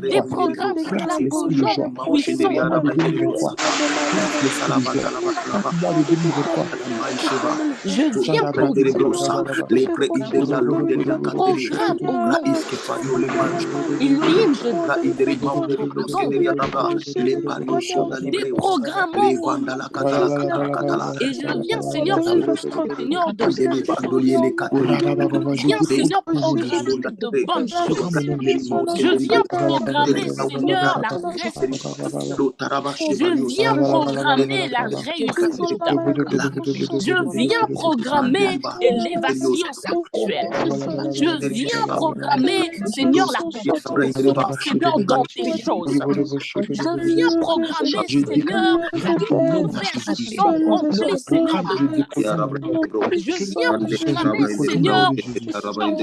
Déprogramme cela au nom de Jésus. Je déprogramme cela au nom puissant de Jésus. Je viens pour déprogramme au nom de Jésus. Elohim, je déprogramme et je viens, Seigneur, Seigneur, de viens, Seigneur, programmer de bonnes choses. Je viens programmer, Seigneur, la réussite. Je viens programmer la réussite. Je viens programmer l'élévation actuelle. Je viens programmer, Seigneur, la construction, Seigneur, dans tes choses. Je viens programmer, Seigneur, une conversation complète, Seigneur, de vie. Je viens programmer, Seigneur, plus de changements.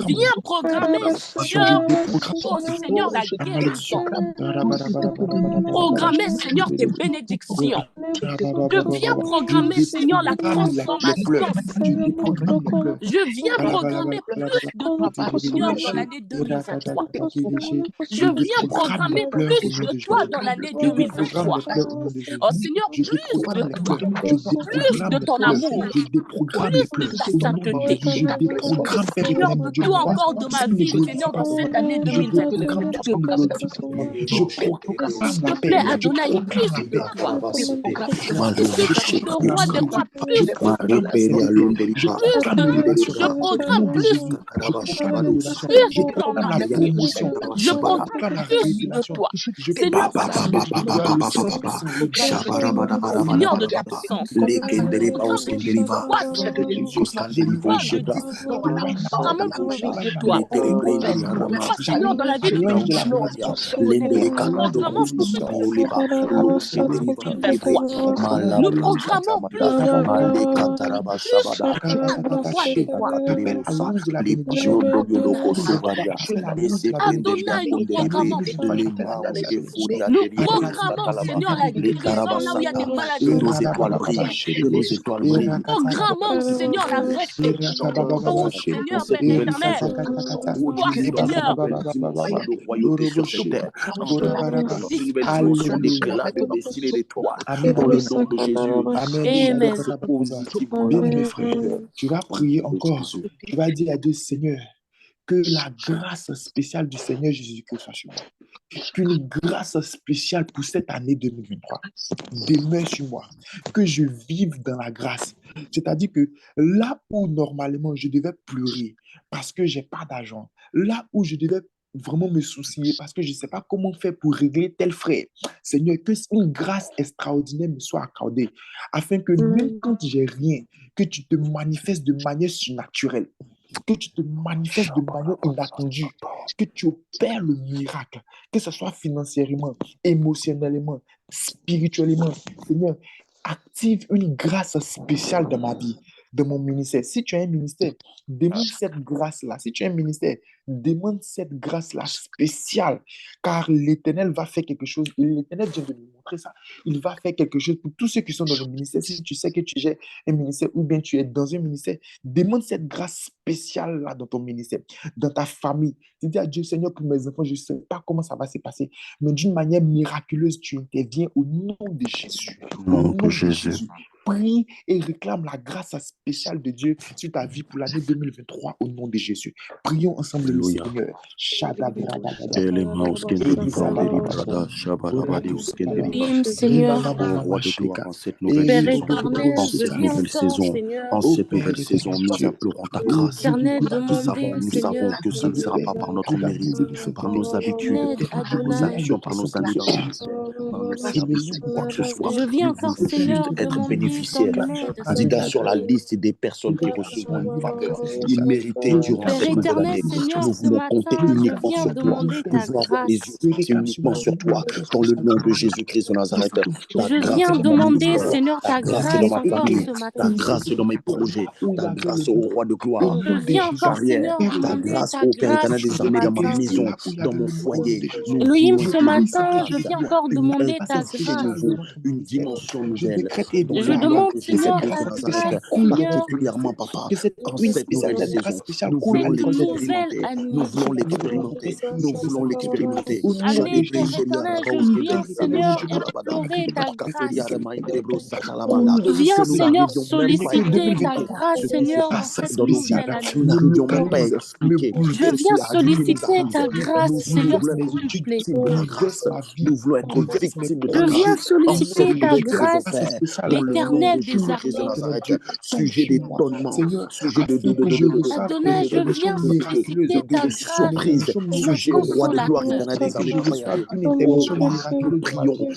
Viens programmer, Seigneur, oh Seigneur, la guérison. Programmer, Seigneur, tes bénédictions. Je viens programmer, Seigneur, la transformation. Je viens programmer plus de toi, Seigneur, dans l'année 2023. Je viens programmer plus de toi dans l'année 2023. Oh Seigneur, plus de toi, plus de ton amour, plus de ta sainteté. Seigneur, tout encore de ma vie, Seigneur, dans cette année 2022. S'il te plaît, Adonai, plus de toi. Le roi des rois, plus de toi. Je programme plus de toi. Plus ton amour. Je programme plus de toi. Seigneur, Seigneur de ta puissance. Programmons plus de toi. Seigneur, dans la vie de ton nous programmons plus de toi. Adonai, nous programmons Seigneur, la guérison là où il y a des maladies. Nos étoiles brillent, que nos étoiles brillent. Programmons, Seigneur, la réflexion. Oh, Seigneur, Père éternel. Toi, Seigneur. De royauté sur cette terre. Dans le nom de Jésus. Amen. Bien, mes frères, tu vas prier encore. Tu vas dire à Dieu, Seigneur, que la grâce spéciale du Seigneur Jésus-Christ soit sur moi. Qu'une grâce spéciale pour cette année 2023 demeure sur moi. Que je vive dans la grâce. C'est-à-dire que là où normalement je devais pleurer parce que je n'ai pas d'argent, là où je devais vraiment me soucier parce que je ne sais pas comment faire pour régler tel frais, Seigneur, que une grâce extraordinaire me soit accordée afin que même quand j'ai rien, que tu te manifestes de manière surnaturelle. Que tu te manifestes de manière inattendue, que tu opères le miracle, que ce soit financièrement, émotionnellement, spirituellement. Seigneur, active une grâce spéciale dans ma vie, dans mon ministère. Si tu as un ministère, demande cette grâce-là. Si tu as un ministère, demande cette grâce-là spéciale, car l'Éternel va faire quelque chose. L'Éternel vient de nous montrer ça. Il va faire quelque chose pour tous ceux qui sont dans le ministère. Si tu sais que tu gères un ministère ou bien tu es dans un ministère, demande cette grâce spéciale-là dans ton ministère, dans ta famille. Tu dis à Dieu, Seigneur, pour mes enfants, je ne sais pas comment ça va se passer, mais d'une manière miraculeuse, tu interviens au nom de Jésus. Au nom de Jésus. Prie et réclame la grâce spéciale de Dieu sur ta vie pour l'année 2023 au nom de Jésus. Prions ensemble le Seigneur. Seigneur, roi de gloire, en cette nouvelle saison, en cette nouvelle saison, nous implorons ta grâce. Nous savons que ce ne sera pas par notre mérite, par nos habitudes, par nos actions, par nos années par nos services ou quoi que ce soit. Je viens encore, Seigneur, être bénéficiaire, candidat sur la liste des personnes qui recevront une faveur imméritée durant cette nouvelle année. Nous voulons compter uniquement sur toi. Nous voulons avoir les yeux fixés uniquement sur toi. Dans le nom de Jésus-Christ de Nazareth. Je viens demander, Seigneur, ta grâce dans ma encore famille, ce matin. ta grâce dans mes projets, ta grâce au roi de gloire, Je viens encore, Seigneur, ta demander grâce ta au Père éternel grâce des ce armées dans ma matin. maison, dans mon foyer. Elohim, ce matin, je viens encore demander ta grâce. Une dimension nouvelle. Je demande, Seigneur, ta grâce, Seigneur. Particulièrement, papa, en cette nouvelle saison, nous Cette voulons nouvelle l'expérimenter. année. Nous voulons l'expérimenter. Nous voulons l'expérimenter. Allez, Père éternel, je viens, Seigneur, implorer ta grâce. Viens, Seigneur, solliciter ta grâce, Seigneur, dans cette nouvelle année. Nous n'arrivions même pas à expliquer. Je viens solliciter ta grâce, Seigneur, s'il te plaît. Nous voulons être victimes de ta Je grâce. viens solliciter ta grâce, l'Éternel des armées. Sujet d'étonnement, sujet de Adonai, je viens solliciter ta grâce, surprise, sujet au roi de gloire éternel des armées.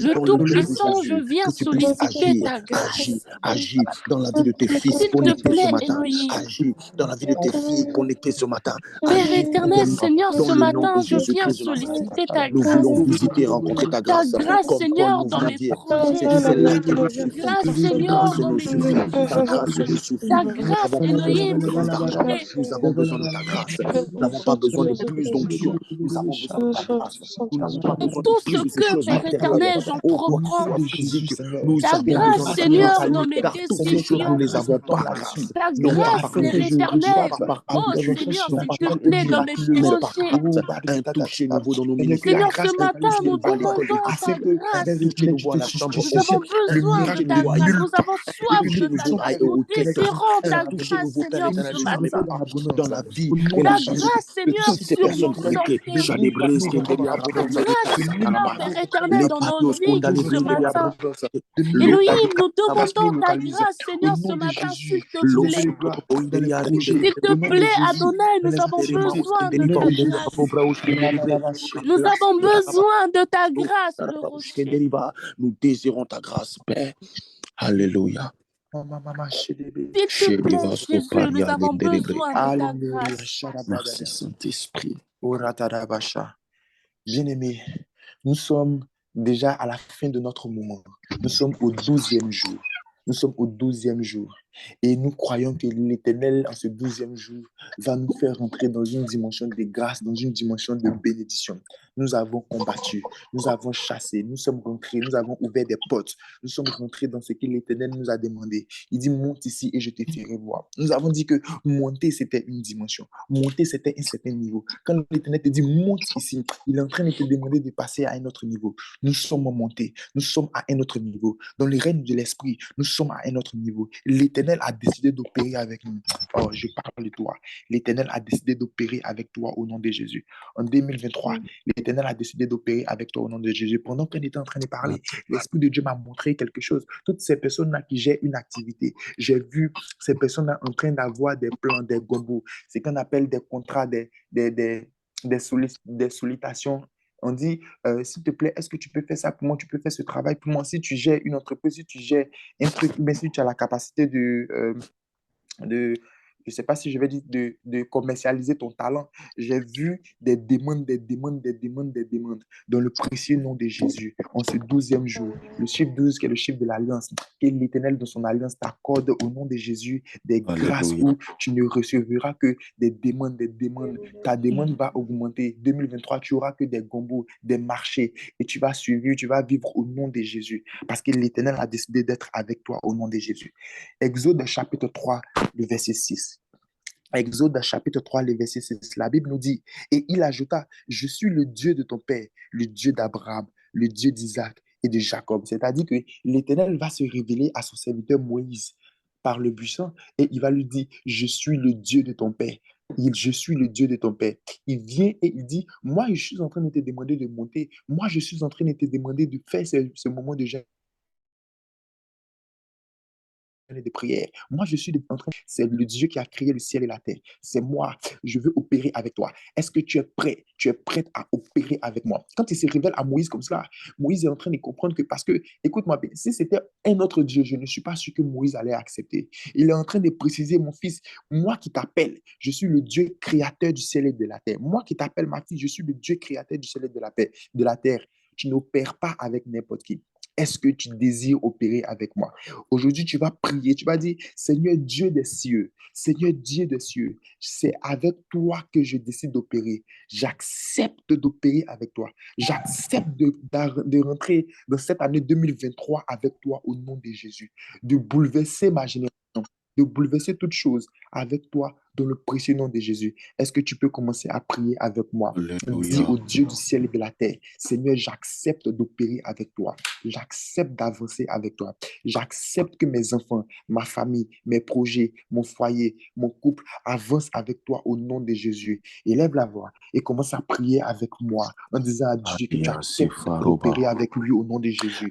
Le Tout-Puissant, je viens solliciter ta grâce. Agis dans la vie de tes fils S'il te connectés plaît, ce matin. Elohim. Agis dans la vie de tes filles connectées ce matin. Père éternel, Seigneur, Dans ce le nom matin, de je viens Jésus-Christ de Nazareth. solliciter ta Nous grâce. voulons visiter et rencontrer ta grâce. Ta grâce, Comme Seigneur, Paul nous dans a mes dit, projets. c'est celle-là qui nous Grâce, Seigneur, Seigneur, non mais Ta grâce nous suffit. ta Nous grâce, n'avons pas besoin Elohim, de plus d'argent. Nous avons besoin de ta grâce. Nous n'avons pas besoin de plus d'onction. Nous avons besoin de ta grâce. Nous n'avons pas besoin de tout plus ce de ces que, choses Père matérielles. éternel, j'en Oh, pour reprends. le physique, nous Ta avons besoin grâce, de ta grâce. Seigneur, dans mes Car toutes ces choses, nous ne les décisions. avons pas la grâce. Ta Non pas grâce, par Père mérite, non éternel. pas par Oh habitude, Seigneur, non s'il pas te par plaît, dans mes miraculeux, mais par projets. grâce. Un toucher nouveau dans nos Seigneur, ministères. ce Un matin, toucher nous nouveau à l'école de demandons ta disciples. Un grâce. toucher nouveau à la chambre Nous avons haute. Un besoin de toucher ta nouveau grâce. Nous ailleurs. avons Un soif toucher de ta nouveau grâce. au Nous Québec. désirons Un ta toucher grâce, nouveau, Père Seigneur, éternel, ce de ce matin. dans la vie et Ta la vie grâce, de Seigneur, toutes ces sur personnes nos connectées. santé. Les Grâce, Seigneur, Père éternel, les dans nos panos vies condamnés, ce matin. l'ota Elohim, nous demandons ta localisée. grâce, Au Seigneur, ce nom de matin, Jésus, s'il te Seigneur, plaît. fais gloire dans les projets. S'il te Au nom de plaît, Jésus, Adonai, dans nous les avons activités. besoin Au de nom ta de Jésus. grâce. Nous avons besoin de ta grâce, le rocher. Nous désirons ta grâce, Père. Alléluia. S'il te plaît, Jésus, nous avons besoin de ta grâce. Merci, Saint-Esprit. Bien-aimés, nous sommes déjà à la fin de notre moment. Nous sommes au 12e jour. Nous sommes au 12e jour. Et nous croyons que l'Éternel, en ce 12e jour, va nous faire rentrer dans une dimension de grâce, dans une dimension de bénédiction. Nous avons combattu, nous avons chassé, nous sommes rentrés, nous avons ouvert des portes, nous sommes rentrés dans ce que l'Éternel nous a demandé. Il dit, monte ici et je te ferai voir. Nous avons dit que monter, c'était une dimension. Monter, c'était un certain niveau. Quand l'Éternel te dit, monte ici, il est en train de te demander de passer à un autre niveau. Nous sommes montés, nous sommes à un autre niveau. Dans le règne de l'Esprit, nous sommes à un autre niveau. L'Éternel a décidé d'opérer avec nous. Oh, je parle de toi. L'Éternel a décidé d'opérer avec toi au nom de Jésus. En 2023, l'Éternel a décidé d'opérer avec toi au nom de Jésus. Pendant qu'on était en train de parler, l'Esprit de Dieu m'a montré quelque chose. Toutes ces personnes-là qui gèrent une activité, j'ai vu ces personnes-là en train d'avoir des plans, des gombos, ce qu'on appelle des contrats, des sollicitations. On dit, s'il te plaît, est-ce que tu peux faire ça pour moi? Tu peux faire ce travail pour moi? Si tu gères une entreprise, si tu gères un truc, mais si tu as la capacité je ne sais pas si je vais dire, de commercialiser ton talent. J'ai vu des demandes dans le précieux nom de Jésus. En ce 12e jour, le chiffre 12 qui est le chiffre de l'alliance, et l'Éternel dans son alliance t'accorde au nom de Jésus des grâces où tu ne recevras que des demandes. Ta demande va augmenter. 2023, tu auras que des gombos, des marchés, et tu vas suivre, tu vas vivre au nom de Jésus, parce que l'Éternel a décidé d'être avec toi au nom de Jésus. Exode chapitre 3, le verset 6. Exode chapitre 3, le verset 6. La Bible nous dit, et il ajouta, je suis le Dieu de ton père, le Dieu d'Abraham, le Dieu d'Isaac et de Jacob. C'est-à-dire que l'Éternel va se révéler à son serviteur Moïse par le buisson et il va lui dire, je suis le Dieu de ton père. Je suis le Dieu de ton père. Il vient et il dit, moi je suis en train de te demander de monter. Moi je suis en train de te demander de faire ce moment de jeûne de prière. Moi, je suis en train, c'est le Dieu qui a créé le ciel et la terre. C'est moi. Je veux opérer avec toi. Est-ce que tu es prêt? Tu es prête à opérer avec moi? Quand il se révèle à Moïse comme cela, Moïse est en train de comprendre que parce que, écoute-moi, si c'était un autre Dieu, je ne suis pas sûr que Moïse allait accepter. Il est en train de préciser, mon fils, moi qui t'appelle, je suis le Dieu créateur du ciel et de la terre. Moi qui t'appelle, ma fille, je suis le Dieu créateur du ciel et de la terre. Tu n'opères pas avec n'importe qui. Est-ce que tu désires opérer avec moi? Aujourd'hui, tu vas prier, tu vas dire, Seigneur Dieu des cieux, c'est avec toi que je décide d'opérer. J'accepte d'opérer avec toi. J'accepte de rentrer dans cette année 2023 avec toi au nom de Jésus, de bouleverser ma génération, de bouleverser toutes choses avec toi dans le précieux nom de Jésus. Est-ce que tu peux commencer à prier avec moi? Dis au Dieu du ciel et de la terre, Seigneur, j'accepte d'opérer avec toi. J'accepte d'avancer avec toi. J'accepte que mes enfants, ma famille, mes projets, mon foyer, mon couple avancent avec toi au nom de Jésus. Élève la voix et commence à prier avec moi en disant à Dieu que tu acceptes d'opérer avec lui au nom de Jésus.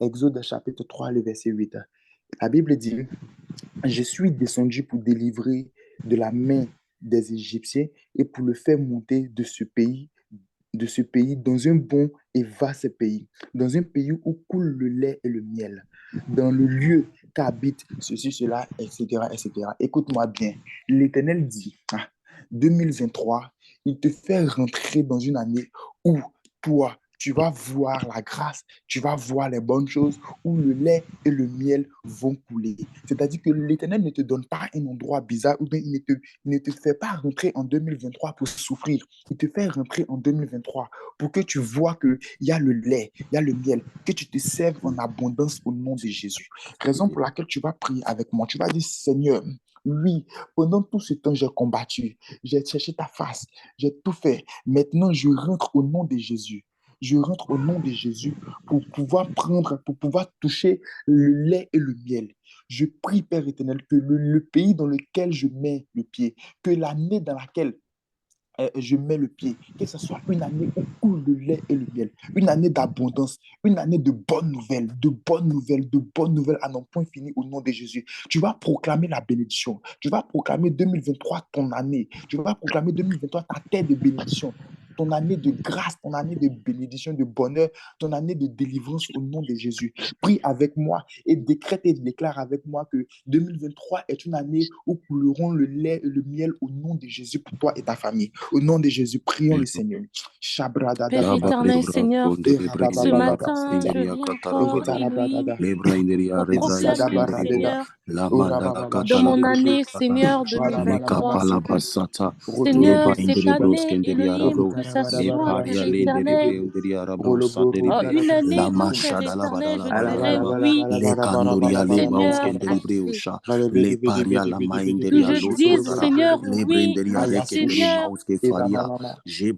Exode chapitre 3, le verset 8. La Bible dit, je suis descendu pour délivrer de la main des Égyptiens et pour le faire monter de ce pays dans un bon et vaste pays, dans un pays où coule le lait et le miel, dans le lieu qu'habite ceci, cela, etc., etc. Écoute-moi bien, l'Éternel dit, 2023, il te fait rentrer dans une année où toi, tu vas voir la grâce, tu vas voir les bonnes choses, où le lait et le miel vont couler. C'est-à-dire que l'Éternel ne te donne pas un endroit bizarre, ou bien il ne te fait pas rentrer en 2023 pour souffrir. Il te fait rentrer en 2023 pour que tu vois qu'il y a le lait, il y a le miel, que tu te serves en abondance au nom de Jésus. Raison pour laquelle tu vas prier avec moi. Tu vas dire, Seigneur, oui, pendant tout ce temps, j'ai combattu, j'ai cherché ta face, j'ai tout fait. Maintenant, je rentre au nom de Jésus. Je rentre au nom de Jésus pour pouvoir toucher le lait et le miel. Je prie, Père éternel, que le pays dans lequel je mets le pied, que l'année dans laquelle je mets le pied, que ce soit une année où coule le lait et le miel, une année d'abondance, une année de bonnes nouvelles, de bonnes nouvelles à n'en point fini au nom de Jésus. Tu vas proclamer la bénédiction. Tu vas proclamer 2023 ton année. Tu vas proclamer 2023 ta terre de bénédiction. Ton année de grâce, ton année de bénédiction, de bonheur, ton année de délivrance au nom de Jésus. Prie avec moi et décrète et déclare avec moi que 2023 est une année où couleront le lait et le miel au nom de Jésus pour toi et ta famille. Au nom de Jésus, prions le Seigneur. Père éternel, Seigneur, ce matin, je viens encore, Elohim, pour proclamer, Seigneur, dans mon année, Seigneur, 2023. Seigneur, cette année, Elohim, que ça soit, Père éternel, une année où, Père éternel, je dirais oui, Seigneur, assez. Que je dise, Seigneur, oui, Seigneur, j'ai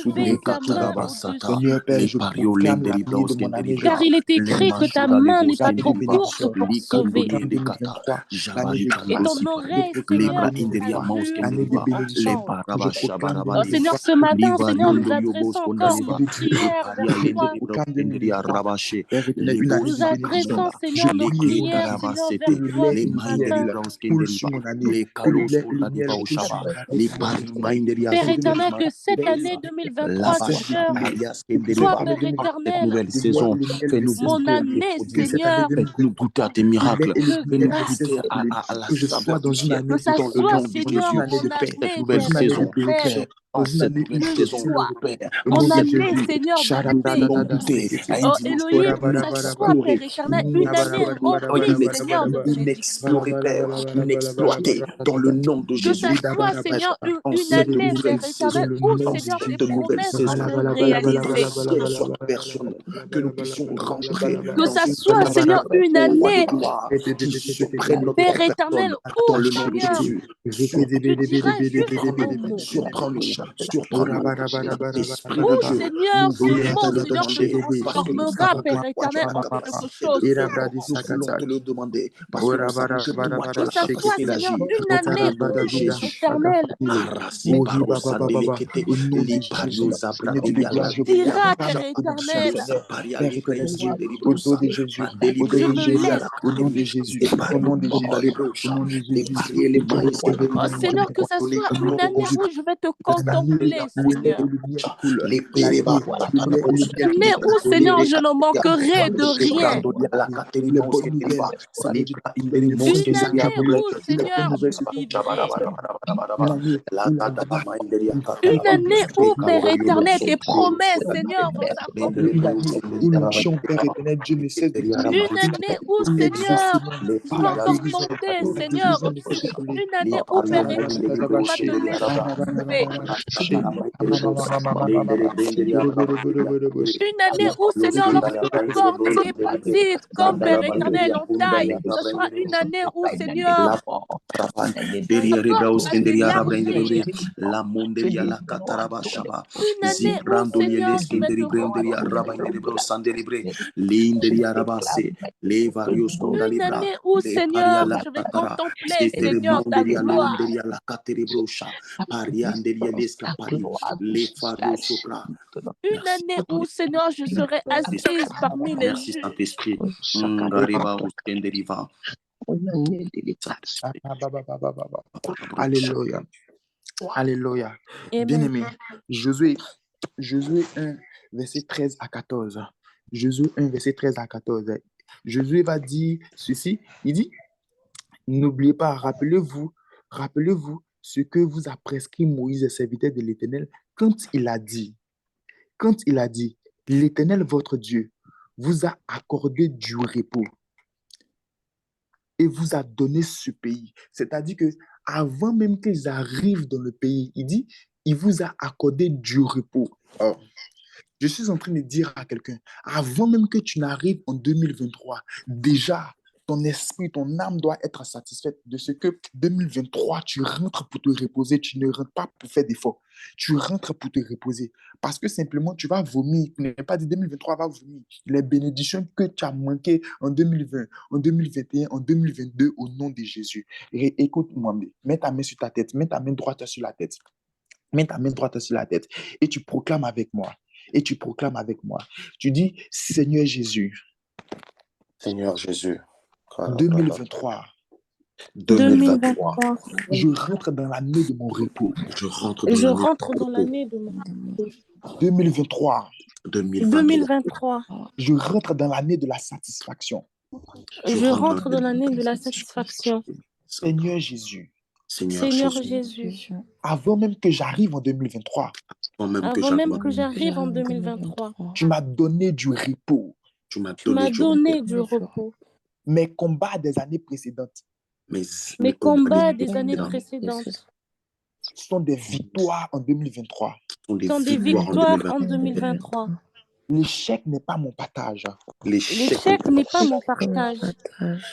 levé ta main au-dessus. Seigneur Père, je proclame l'année de mon année. Car il est écrit que ta main n'est pas trop courte pour Je sauver. proclame 2023, l'année de Et ton grâce. oreille, Je proclame Seigneur, 2023, attentive l'année de à ma bénédiction. demande. Je proclame Oh Seigneur, 2023, ce matin, l'année Seigneur, de nous adressons encore l'année nos de prières vers je toi. proclame 2023, Père éternel, une année Nous de bénédiction. adressons, Je Seigneur, nos prie au nom de prières, Jésus Seigneur, que vers le toi lait et ce le matin. miel coulent sur mon année, que le lait et le miel coulent sur mon année 2023. Père Que éternel, que 2023 cette Père année éternel, 2023, sert de Seigneur, coulée, que cette soit, année Père 2023, éternel, le lait et le miel ne cesse mon de couler. année, Que cette année Seigneur, 2023, le lait et le de miel ne cesse de grâce. couler. Que je sois dans une Que année ça soit, dans une Seigneur, année de mon paix, année, dans Père une année de éternel, bénédiction, dans une année où de je le joie. repère. Au Mon nom de année, Jésus. Seigneur, de paix. Oh Elohim, que ça soit, Père éternel, une année remplie, Seigneur, de bénédictions. Inexploré, Père, inexploité, dans le nom de Que ça Jésus. soit, Seigneur, En une cette année, nouvelle Père saison, éternel, le où, en nom de Seigneur, tes cette Jésus. nouvelle promesses vont saison, se que le réaliser. ciel soit ouvert sur nous, que nous puissions rentrer Que dans ça une soit, Seigneur, dimension une de roi de année, gloire qui surprenne notre Père éternel, personne dans où, le nom de Seigneur, Jésus. Surprends, je dirais juste surprends-nous, un mot. surprends-nous, surprends-nous. Esprit de Où, Dieu, Seigneur, nous ce voulons te mot, le Seigneur, se demander parce que nous transformera, savons que Père toi, tu as éternel, la en quelque capacité de chose faire. d'autre. Nous voulons te le demander parce que nous savons que toi, tu as Que la ça soit, capacité Seigneur, d'agir une dans année, le nom de Père Jésus. éternel, Arasi barosandelekete, Au nom de lipario Jésus, Seigneur Dieu de gloire, zabrandeliala, je dira, proclame Père la bénédiction, éternel, Seigneur. zaparia Père éternel, livreus Seigneur, au nom delibrosa, de Jésus, au nom je de me Jésus, laisse, au nom de mandelibrosa, Jésus, au nom de zepario Jésus, au librosa, nom de les Jésus, parier les je maïs proclame oh 2023, Seigneur, que ça soit au nom une de année Jésus, où je vais te l'année contempler, où le lait et Seigneur. le miel coulent, les l'année péréba, où le lait et le miel Une année où, Seigneur, je ne manquerai de rien. les bonnes nouvelles s'arrêtent de Une manifester année chaque jour. où, Les bonnes Seigneur, je nouvelles se font vivrai. une année où la grâce nous Une frappe année où, Père éternel, tes sur promesses, la vie. Seigneur, vont Une s'accomplir. année où l'onction, Père éternel, Dieu ne cesse de couler. Une Une année année où, où Seigneur, l'exaucement, tu où vas la encore guérison, compter, où la Seigneur. guérison ne cesse de couler. Une année où, Père éternel, tu vas te laisser trouver. Une année où, Seigneur, lorsque le corps n'est pas petit, comme Père éternel en taille, que ce sera une année où, Seigneur, ta porte va s'élargir. la mondelia la cataraba shaba Une année où, zibrandolie Seigneur, je vais te leskenderi branderia contempler. rabainderi bro sandelibre linderia rabase le varios Une condalibra année où, le paria Seigneur, la je vais catara contempler, zetere Seigneur, ta monderia gloire. londeria la caterebrosha parianderia l'escapari le fario sopra. Une Merci. année où, Seigneur, je serai assise parmi les Merci justes. Saint-Esprit. Ngariba uskenderiva. Alléluia. Alléluia. Amen. Bien-aimé, Josué 1, verset 13 à 14. Josué 1, verset 13 à 14. Josué va dire ceci. Il dit, n'oubliez pas, rappelez-vous ce que vous a prescrit Moïse, serviteur de l'Éternel, quand il a dit, l'Éternel, votre Dieu, vous a accordé du repos et vous a donné ce pays. C'est-à-dire que avant même qu'ils arrivent dans le pays, il dit, il vous a accordé du repos. Alors, je suis en train de dire à quelqu'un, avant même que tu n'arrives en 2023, déjà, ton esprit, ton âme doit être satisfaite de ce que 2023, tu rentres pour te reposer, tu ne rentres pas pour faire d'efforts. Tu rentres pour te reposer. Parce que simplement, tu vas vomir. Tu n'es pas dit 2023 va vomir. Les bénédictions que tu as manquées en 2020, en 2021, en 2022, au nom de Jésus. Écoute-moi, mets ta main sur ta tête, mets ta main droite sur la tête. Mets ta main droite sur la tête et tu proclames avec moi. Et tu proclames avec moi. Tu dis, Seigneur Jésus. Seigneur Jésus. 2023. 2023. Je rentre dans l'année de mon repos. Je rentre dans l'année de mon repos. 2023. 2023. Je rentre dans l'année de la satisfaction. Je rentre dans l'année de la satisfaction. Seigneur Jésus. Seigneur Jésus. Avant même que j'arrive en 2023. Avant même que j'arrive en 2023. Tu m'as donné du repos. Tu m'as donné du repos. Mes combats des années précédentes. Mes combats des années précédentes sont des victoires en 2023. Sont des victoires en 2023. L'échec n'est pas mon partage. L'échec n'est pas mon partage.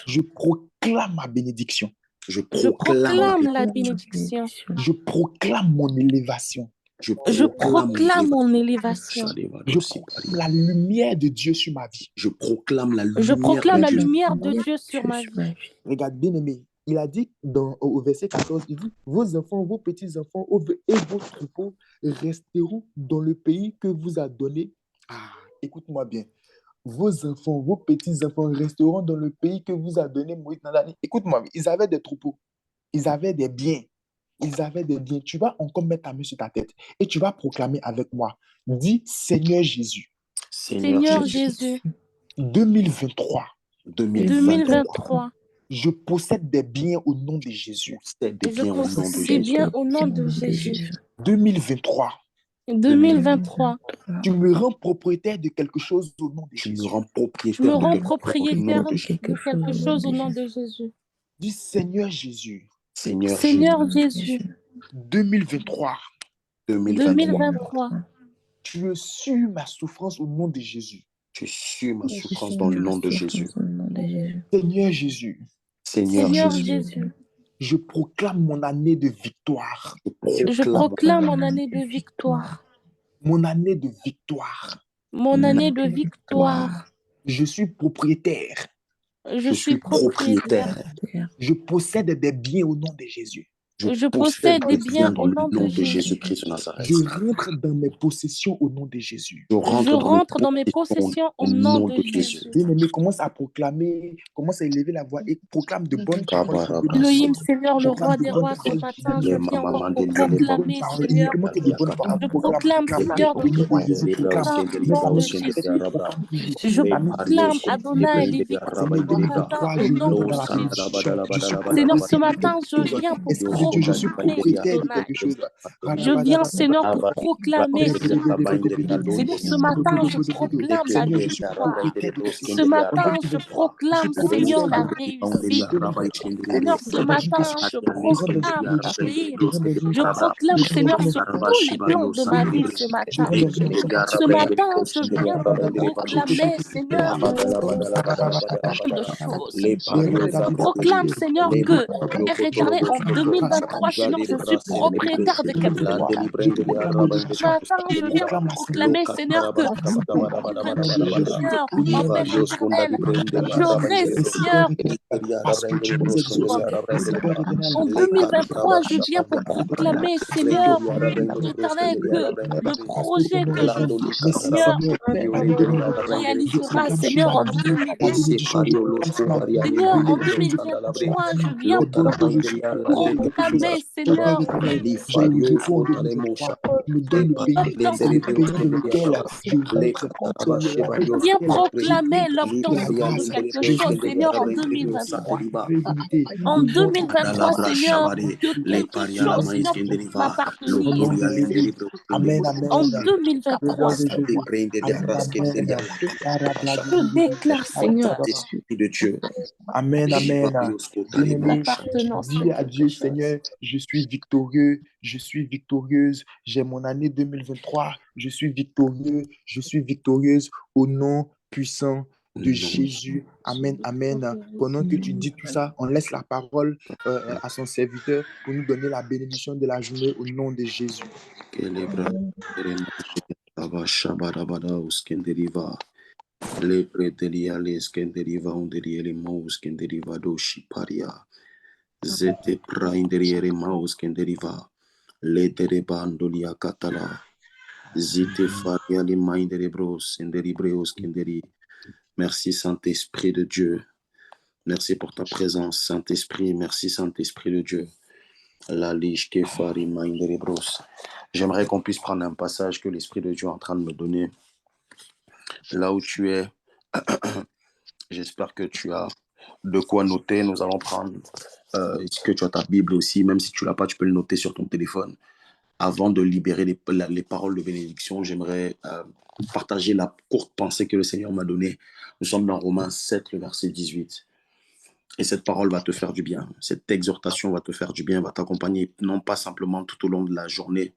Je proclame ma bénédiction. Je proclame la bénédiction. Je proclame mon élévation. Je proclame mon élévation. Je proclame la lumière de Dieu sur ma vie. Je proclame la lumière de Dieu sur ma vie. Regarde, bien-aimé, il a dit au verset 14, il dit, vos enfants, vos petits-enfants et vos troupeaux resteront dans le pays que vous a donné. Ah, écoute-moi bien. Vos enfants, vos petits-enfants resteront dans le pays que vous a donné Moïse dans l'année. Écoute-moi, ils avaient des troupeaux, ils avaient des biens. Tu vas encore mettre ta main sur ta tête et tu vas proclamer avec moi. Dis, Seigneur Jésus. Seigneur Jésus. 2023. 2023. Je possède des biens au nom de Jésus. Je possède des biens au nom de Jésus. 2023. 2023. Tu me rends propriétaire de quelque chose au nom de Jésus. Tu me rends propriétaire de quelque chose au nom de Jésus. Dis, Seigneur Jésus. Seigneur Jésus. 2023. 2023. Tu suis ma souffrance au nom de Jésus. Tu suis ma souffrance dans le nom de Jésus. Seigneur Jésus. Seigneur Jésus. Je proclame mon année de victoire. Je proclame mon année de victoire. Mon année de victoire. Mon année de victoire. Je suis propriétaire. Je suis propriétaire. Je possède des biens au nom de Jésus. Je possède des biens au nom de Jésus-Christ de Nazareth. Je rentre dans mes possessions au nom de Jésus. Je rentre dans mes possessions au nom de Jésus. Bien-aimé, commence à proclamer, commence à élever la voix et proclame de bonnes paroles. Elohim, Seigneur, le roi des rois, ce matin, je viens encore pour proclamer, Seigneur. Je proclame, Seigneur, de je proclame Adonai les victoires ce matin au nom de Jésus. Seigneur, ce matin, je viens pour proclamer Je viens, Seigneur, pour proclamer Seigneur, ce matin, je proclame la victoire. Ce matin, je proclame, Seigneur, la réussite. Seigneur, ce matin, je proclame la paix. Je proclame, Seigneur, sur tous les plans de ma vie ce matin. Ce matin, je viens pour proclamer, Seigneur, de choses. Je proclame, Seigneur, que, Père éternel, en 2023, Seigneur, je suis propriétaire de quelque chose. Ce matin, je viens pour proclamer, Seigneur, que Seigneur, mon Père éternel, j'aurai, Seigneur, en 2023, je viens pour proclamer, Seigneur, éternel, que le projet que je fais, Seigneur, réalisera, Seigneur, en 2023. Seigneur, en 2023, je viens pour proclamer, Seigneur, viens proclamer l'obtention de quelque chose, Seigneur, en 2023. En 2023, Seigneur, que quelque chose, Seigneur, puisse m'appartenir. En 2023, je déclare, Seigneur, de Dieu. Amen, amen. Dis à Dieu, Seigneur, je suis victorieux, je suis victorieuse, j'ai mon année 2023, je suis victorieux, je suis victorieuse au nom puissant de Jésus. Amen, amen. Pendant que tu dis tout ça, on laisse la parole à son serviteur pour nous donner la bénédiction de la journée au nom de Jésus. Zete prainderiere maus kenderiva. Letere bandolia katala. Zite faria li mindere bros kenderi breos kenderi. Merci Saint-Esprit de Dieu. Merci pour ta présence, Saint-Esprit. Merci Saint-Esprit de Dieu. La liche ke fari mindere bros. J'aimerais qu'on puisse prendre un passage que l'Esprit de Dieu est en train de me donner. Là où tu es, j'espère que tu as de quoi noter. Nous allons prendre, est-ce que tu as ta Bible aussi, même si tu ne l'as pas, tu peux le noter sur ton téléphone. Avant de libérer les paroles de bénédiction, j'aimerais partager la courte pensée que le Seigneur m'a donnée. Nous sommes dans Romains 7, le verset 18. Et cette parole va te faire du bien. Cette exhortation va te faire du bien, va t'accompagner, non pas simplement tout au long de la journée,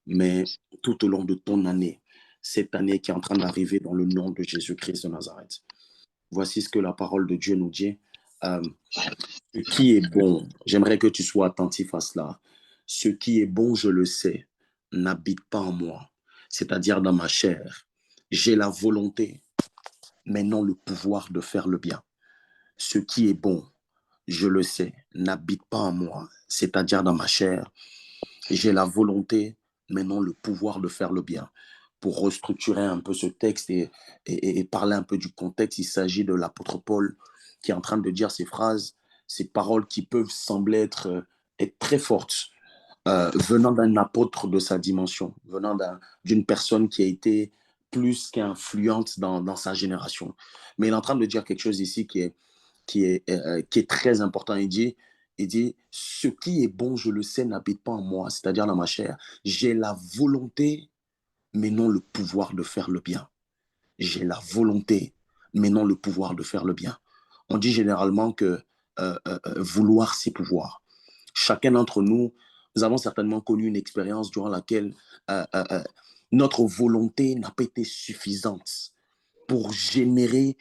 mais tout au long de ton année. Cette année qui est en train d'arriver dans le nom de Jésus-Christ de Nazareth. Voici ce que la parole de Dieu nous dit. Ce qui est bon, j'aimerais que tu sois attentif à cela. Ce qui est bon, je le sais, n'habite pas en moi, c'est-à-dire dans ma chair. J'ai la volonté, mais non le pouvoir de faire le bien. Ce qui est bon, je le sais, n'habite pas en moi, c'est-à-dire dans ma chair. J'ai la volonté, mais non le pouvoir de faire le bien. Pour restructurer un peu ce texte et parler un peu du contexte, il s'agit de l'apôtre Paul qui est en train de dire ces phrases, ces paroles qui peuvent sembler être très fortes, venant d'un apôtre de sa dimension, venant d'une personne qui a été plus qu'influente dans sa génération. Mais il est en train de dire quelque chose ici qui est très important. Il dit, ce qui est bon, je le sais, n'habite pas en moi, c'est-à-dire dans ma chair. J'ai la volonté, mais non le pouvoir de faire le bien. J'ai la volonté, mais non le pouvoir de faire le bien. On dit généralement que vouloir, c'est pouvoir. Chacun d'entre nous, nous avons certainement connu une expérience durant laquelle notre volonté n'a pas été suffisante pour générer,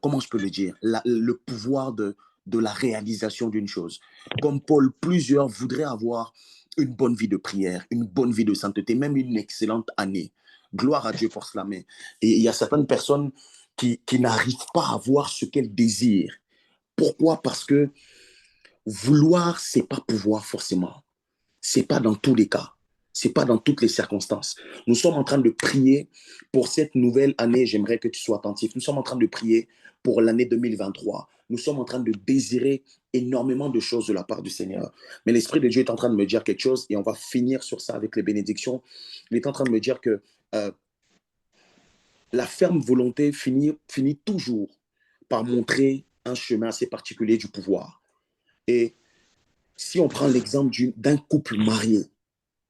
comment je peux le dire, le pouvoir de la réalisation d'une chose. Comme Paul, plusieurs voudraient avoir une bonne vie de prière, une bonne vie de sainteté, même une excellente année. Gloire à Dieu pour cela. Mais il y a certaines personnes qui n'arrivent pas à avoir ce qu'elles désirent. Pourquoi? Parce que vouloir, c'est pas pouvoir forcément. C'est pas dans tous les cas. C'est pas dans toutes les circonstances. Nous sommes en train de prier pour cette nouvelle année. J'aimerais que tu sois attentif. Nous sommes en train de prier pour l'année 2023. Nous sommes en train de désirer énormément de choses de la part du Seigneur. Mais l'Esprit de Dieu est en train de me dire quelque chose et on va finir sur ça avec les bénédictions. Il est en train de me dire que la ferme volonté finit toujours par montrer un chemin assez particulier du pouvoir. Et si on prend l'exemple d'un couple marié,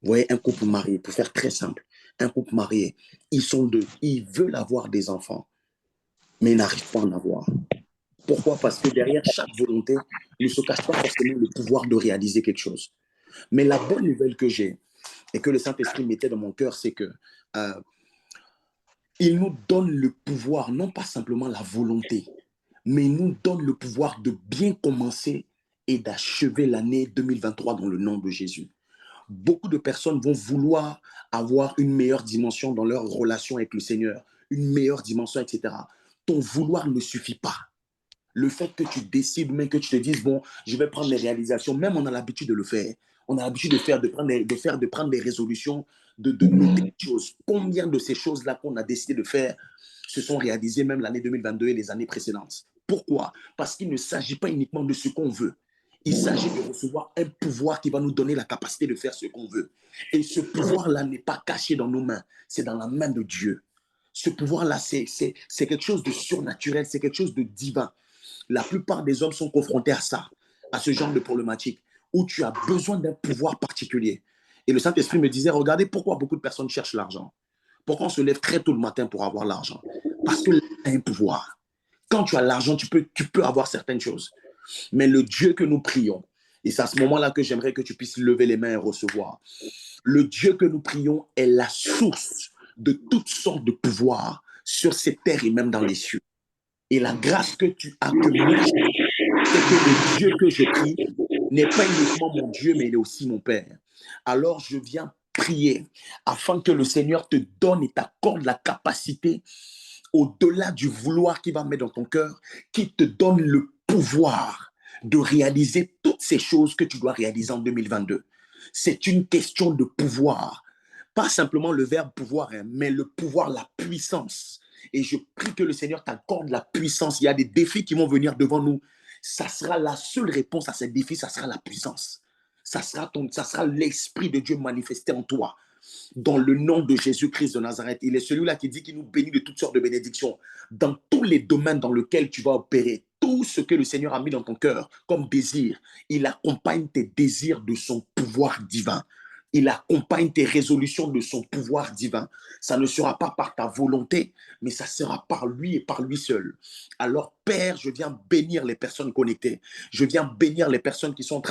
vous voyez, un couple marié, pour faire très simple, un couple marié, ils sont deux, ils veulent avoir des enfants, mais ils n'arrivent pas à en avoir. Pourquoi? Parce que derrière chaque volonté, il ne se cache pas forcément le pouvoir de réaliser quelque chose. Mais la bonne nouvelle que j'ai, et que le Saint-Esprit mettait dans mon cœur, c'est que il nous donne le pouvoir, non pas simplement la volonté, mais il nous donne le pouvoir de bien commencer et d'achever l'année 2023 dans le nom de Jésus. Beaucoup de personnes vont vouloir avoir une meilleure dimension dans leur relation avec le Seigneur, une meilleure dimension, etc. Ton vouloir ne suffit pas. Le fait que tu décides, même que tu te dises, bon, je vais prendre les réalisations, même on a l'habitude de le faire. On a l'habitude de prendre des résolutions, de noter des choses. Combien de ces choses-là qu'on a décidé de faire se sont réalisées même l'année 2022 et les années précédentes? Pourquoi? Parce qu'il ne s'agit pas uniquement de ce qu'on veut. Il s'agit de recevoir un pouvoir qui va nous donner la capacité de faire ce qu'on veut. Et ce pouvoir-là n'est pas caché dans nos mains, c'est dans la main de Dieu. Ce pouvoir-là, c'est quelque chose de surnaturel, c'est quelque chose de divin. La plupart des hommes sont confrontés à ça, à ce genre de problématique, où tu as besoin d'un pouvoir particulier. Et le Saint-Esprit me disait, regardez pourquoi beaucoup de personnes cherchent l'argent. Pourquoi on se lève très tôt le matin pour avoir l'argent? Parce que tu as un pouvoir. Quand tu as l'argent, tu peux avoir certaines choses. Mais le Dieu que nous prions, et c'est à ce moment-là que j'aimerais que tu puisses lever les mains et recevoir. Le Dieu que nous prions est la source de toutes sortes de pouvoirs sur cette terre et même dans les cieux. Et la grâce que tu as, que moi, c'est que le Dieu que je prie n'est pas uniquement mon Dieu, mais il est aussi mon Père. Alors je viens prier afin que le Seigneur te donne et t'accorde la capacité au-delà du vouloir qu'il va mettre dans ton cœur, qu'il te donne le pouvoir de réaliser toutes ces choses que tu dois réaliser en 2022. C'est une question de pouvoir. Pas simplement le verbe pouvoir, hein, mais le pouvoir, la puissance. Et je prie que le Seigneur t'accorde la puissance. Il y a des défis qui vont venir devant nous. Ça sera la seule réponse à ces défis, ça sera la puissance. Ça sera l'Esprit de Dieu manifesté en toi. Dans le nom de Jésus-Christ de Nazareth. Il est celui-là qui dit qu'il nous bénit de toutes sortes de bénédictions. Dans tous les domaines dans lesquels tu vas opérer, tout ce que le Seigneur a mis dans ton cœur comme désir, il accompagne tes désirs de son pouvoir divin. Il accompagne tes résolutions de son pouvoir divin. Ça ne sera pas par ta volonté, mais ça sera par lui et par lui seul. Alors, Père, je viens bénir les personnes connectées. Je viens bénir les personnes qui sont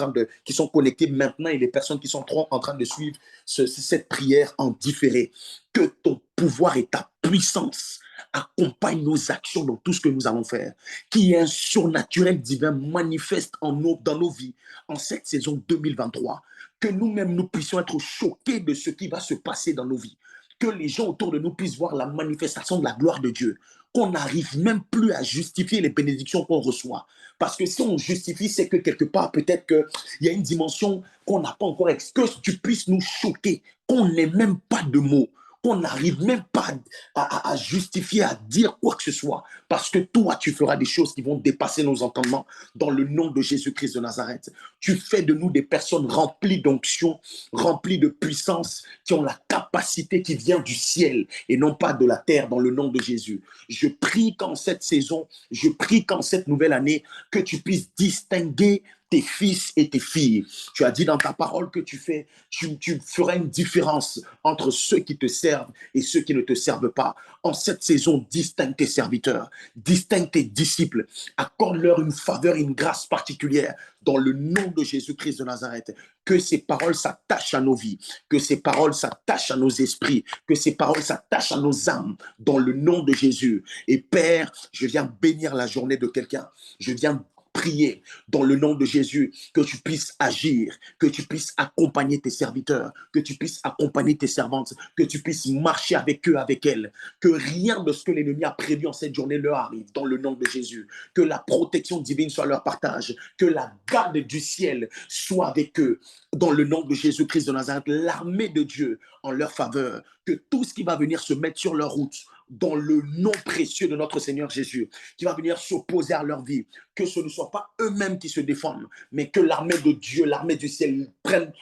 connectées maintenant et les personnes qui sont en train de suivre cette prière en différé. Que ton pouvoir et ta puissance accompagnent nos actions dans tout ce que nous allons faire. Qu'il y ait un surnaturel divin manifeste dans nos vies en cette saison 2023. Que nous-mêmes, nous puissions être choqués de ce qui va se passer dans nos vies. Que les gens autour de nous puissent voir la manifestation de la gloire de Dieu. Qu'on n'arrive même plus à justifier les bénédictions qu'on reçoit. Parce que si on justifie, c'est que quelque part, peut-être qu'il y a une dimension qu'on n'a pas encore. Que tu puisses nous choquer, qu'on n'ait même pas de mots, qu'on n'arrive même pas à justifier, à dire quoi que ce soit. Parce que toi, tu feras des choses qui vont dépasser nos entendements dans le nom de Jésus-Christ de Nazareth. Tu fais de nous des personnes remplies d'onction, remplies de puissance, qui ont la capacité qui vient du ciel et non pas de la terre dans le nom de Jésus. Je prie qu'en cette saison, je prie qu'en cette nouvelle année, que tu puisses distinguer tes fils et tes filles. Tu as dit dans ta parole que tu feras une différence entre ceux qui te servent et ceux qui ne te servent pas. En cette saison, distingue tes serviteurs, distingue tes disciples, accorde-leur une faveur, une grâce particulière dans le nom de Jésus-Christ de Nazareth. Que ces paroles s'attachent à nos vies, que ces paroles s'attachent à nos esprits, que ces paroles s'attachent à nos âmes dans le nom de Jésus. Et Père, je viens bénir la journée de quelqu'un. Je viens prier dans le nom de Jésus, que tu puisses agir, que tu puisses accompagner tes serviteurs, que tu puisses accompagner tes servantes, que tu puisses marcher avec eux, avec elles, que rien de ce que l'ennemi a prévu en cette journée leur arrive dans le nom de Jésus, que la protection divine soit leur partage, que la garde du ciel soit avec eux dans le nom de Jésus-Christ de Nazareth, l'armée de Dieu en leur faveur, que tout ce qui va venir se mettre sur leur route dans le nom précieux de notre Seigneur Jésus, qui va venir s'opposer à leur vie, que ce ne soit pas eux-mêmes qui se défendent, mais que l'armée de Dieu, l'armée du ciel prenne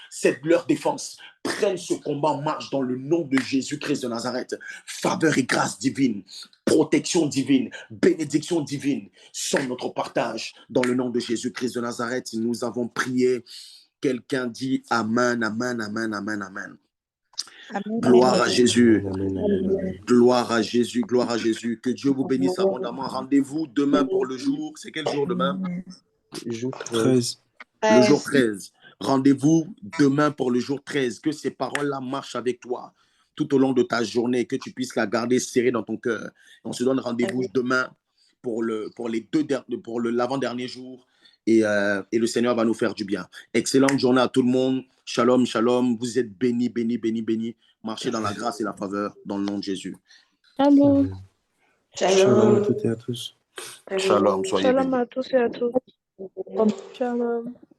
leur défense, prenne ce combat en marche dans le nom de Jésus-Christ de Nazareth. Faveur et grâce divine, protection divine, bénédiction divine sont notre partage dans le nom de Jésus-Christ de Nazareth. Nous avons prié. Quelqu'un dit Amen, Amen, Amen, Amen, Amen. Amen. Gloire à Jésus. Amen. Gloire à Jésus, gloire à Jésus. Que Dieu vous bénisse abondamment. Rendez-vous demain pour le jour. C'est quel jour demain? Jour 13. Le jour 13. Rendez-vous demain pour le jour 13. Que ces paroles-là marchent avec toi tout au long de ta journée. Que tu puisses la garder serrée dans ton cœur. On se donne rendez-vous demain pour l'avant-dernier jour. Et le Seigneur va nous faire du bien. Excellente journée à tout le monde. Shalom, shalom. Vous êtes bénis, bénis, bénis, bénis. Marchez dans la grâce et la faveur dans le nom de Jésus. Shalom. Shalom à toutes et à tous. Shalom, soyez bénis. Shalom à tous et à toutes. Shalom.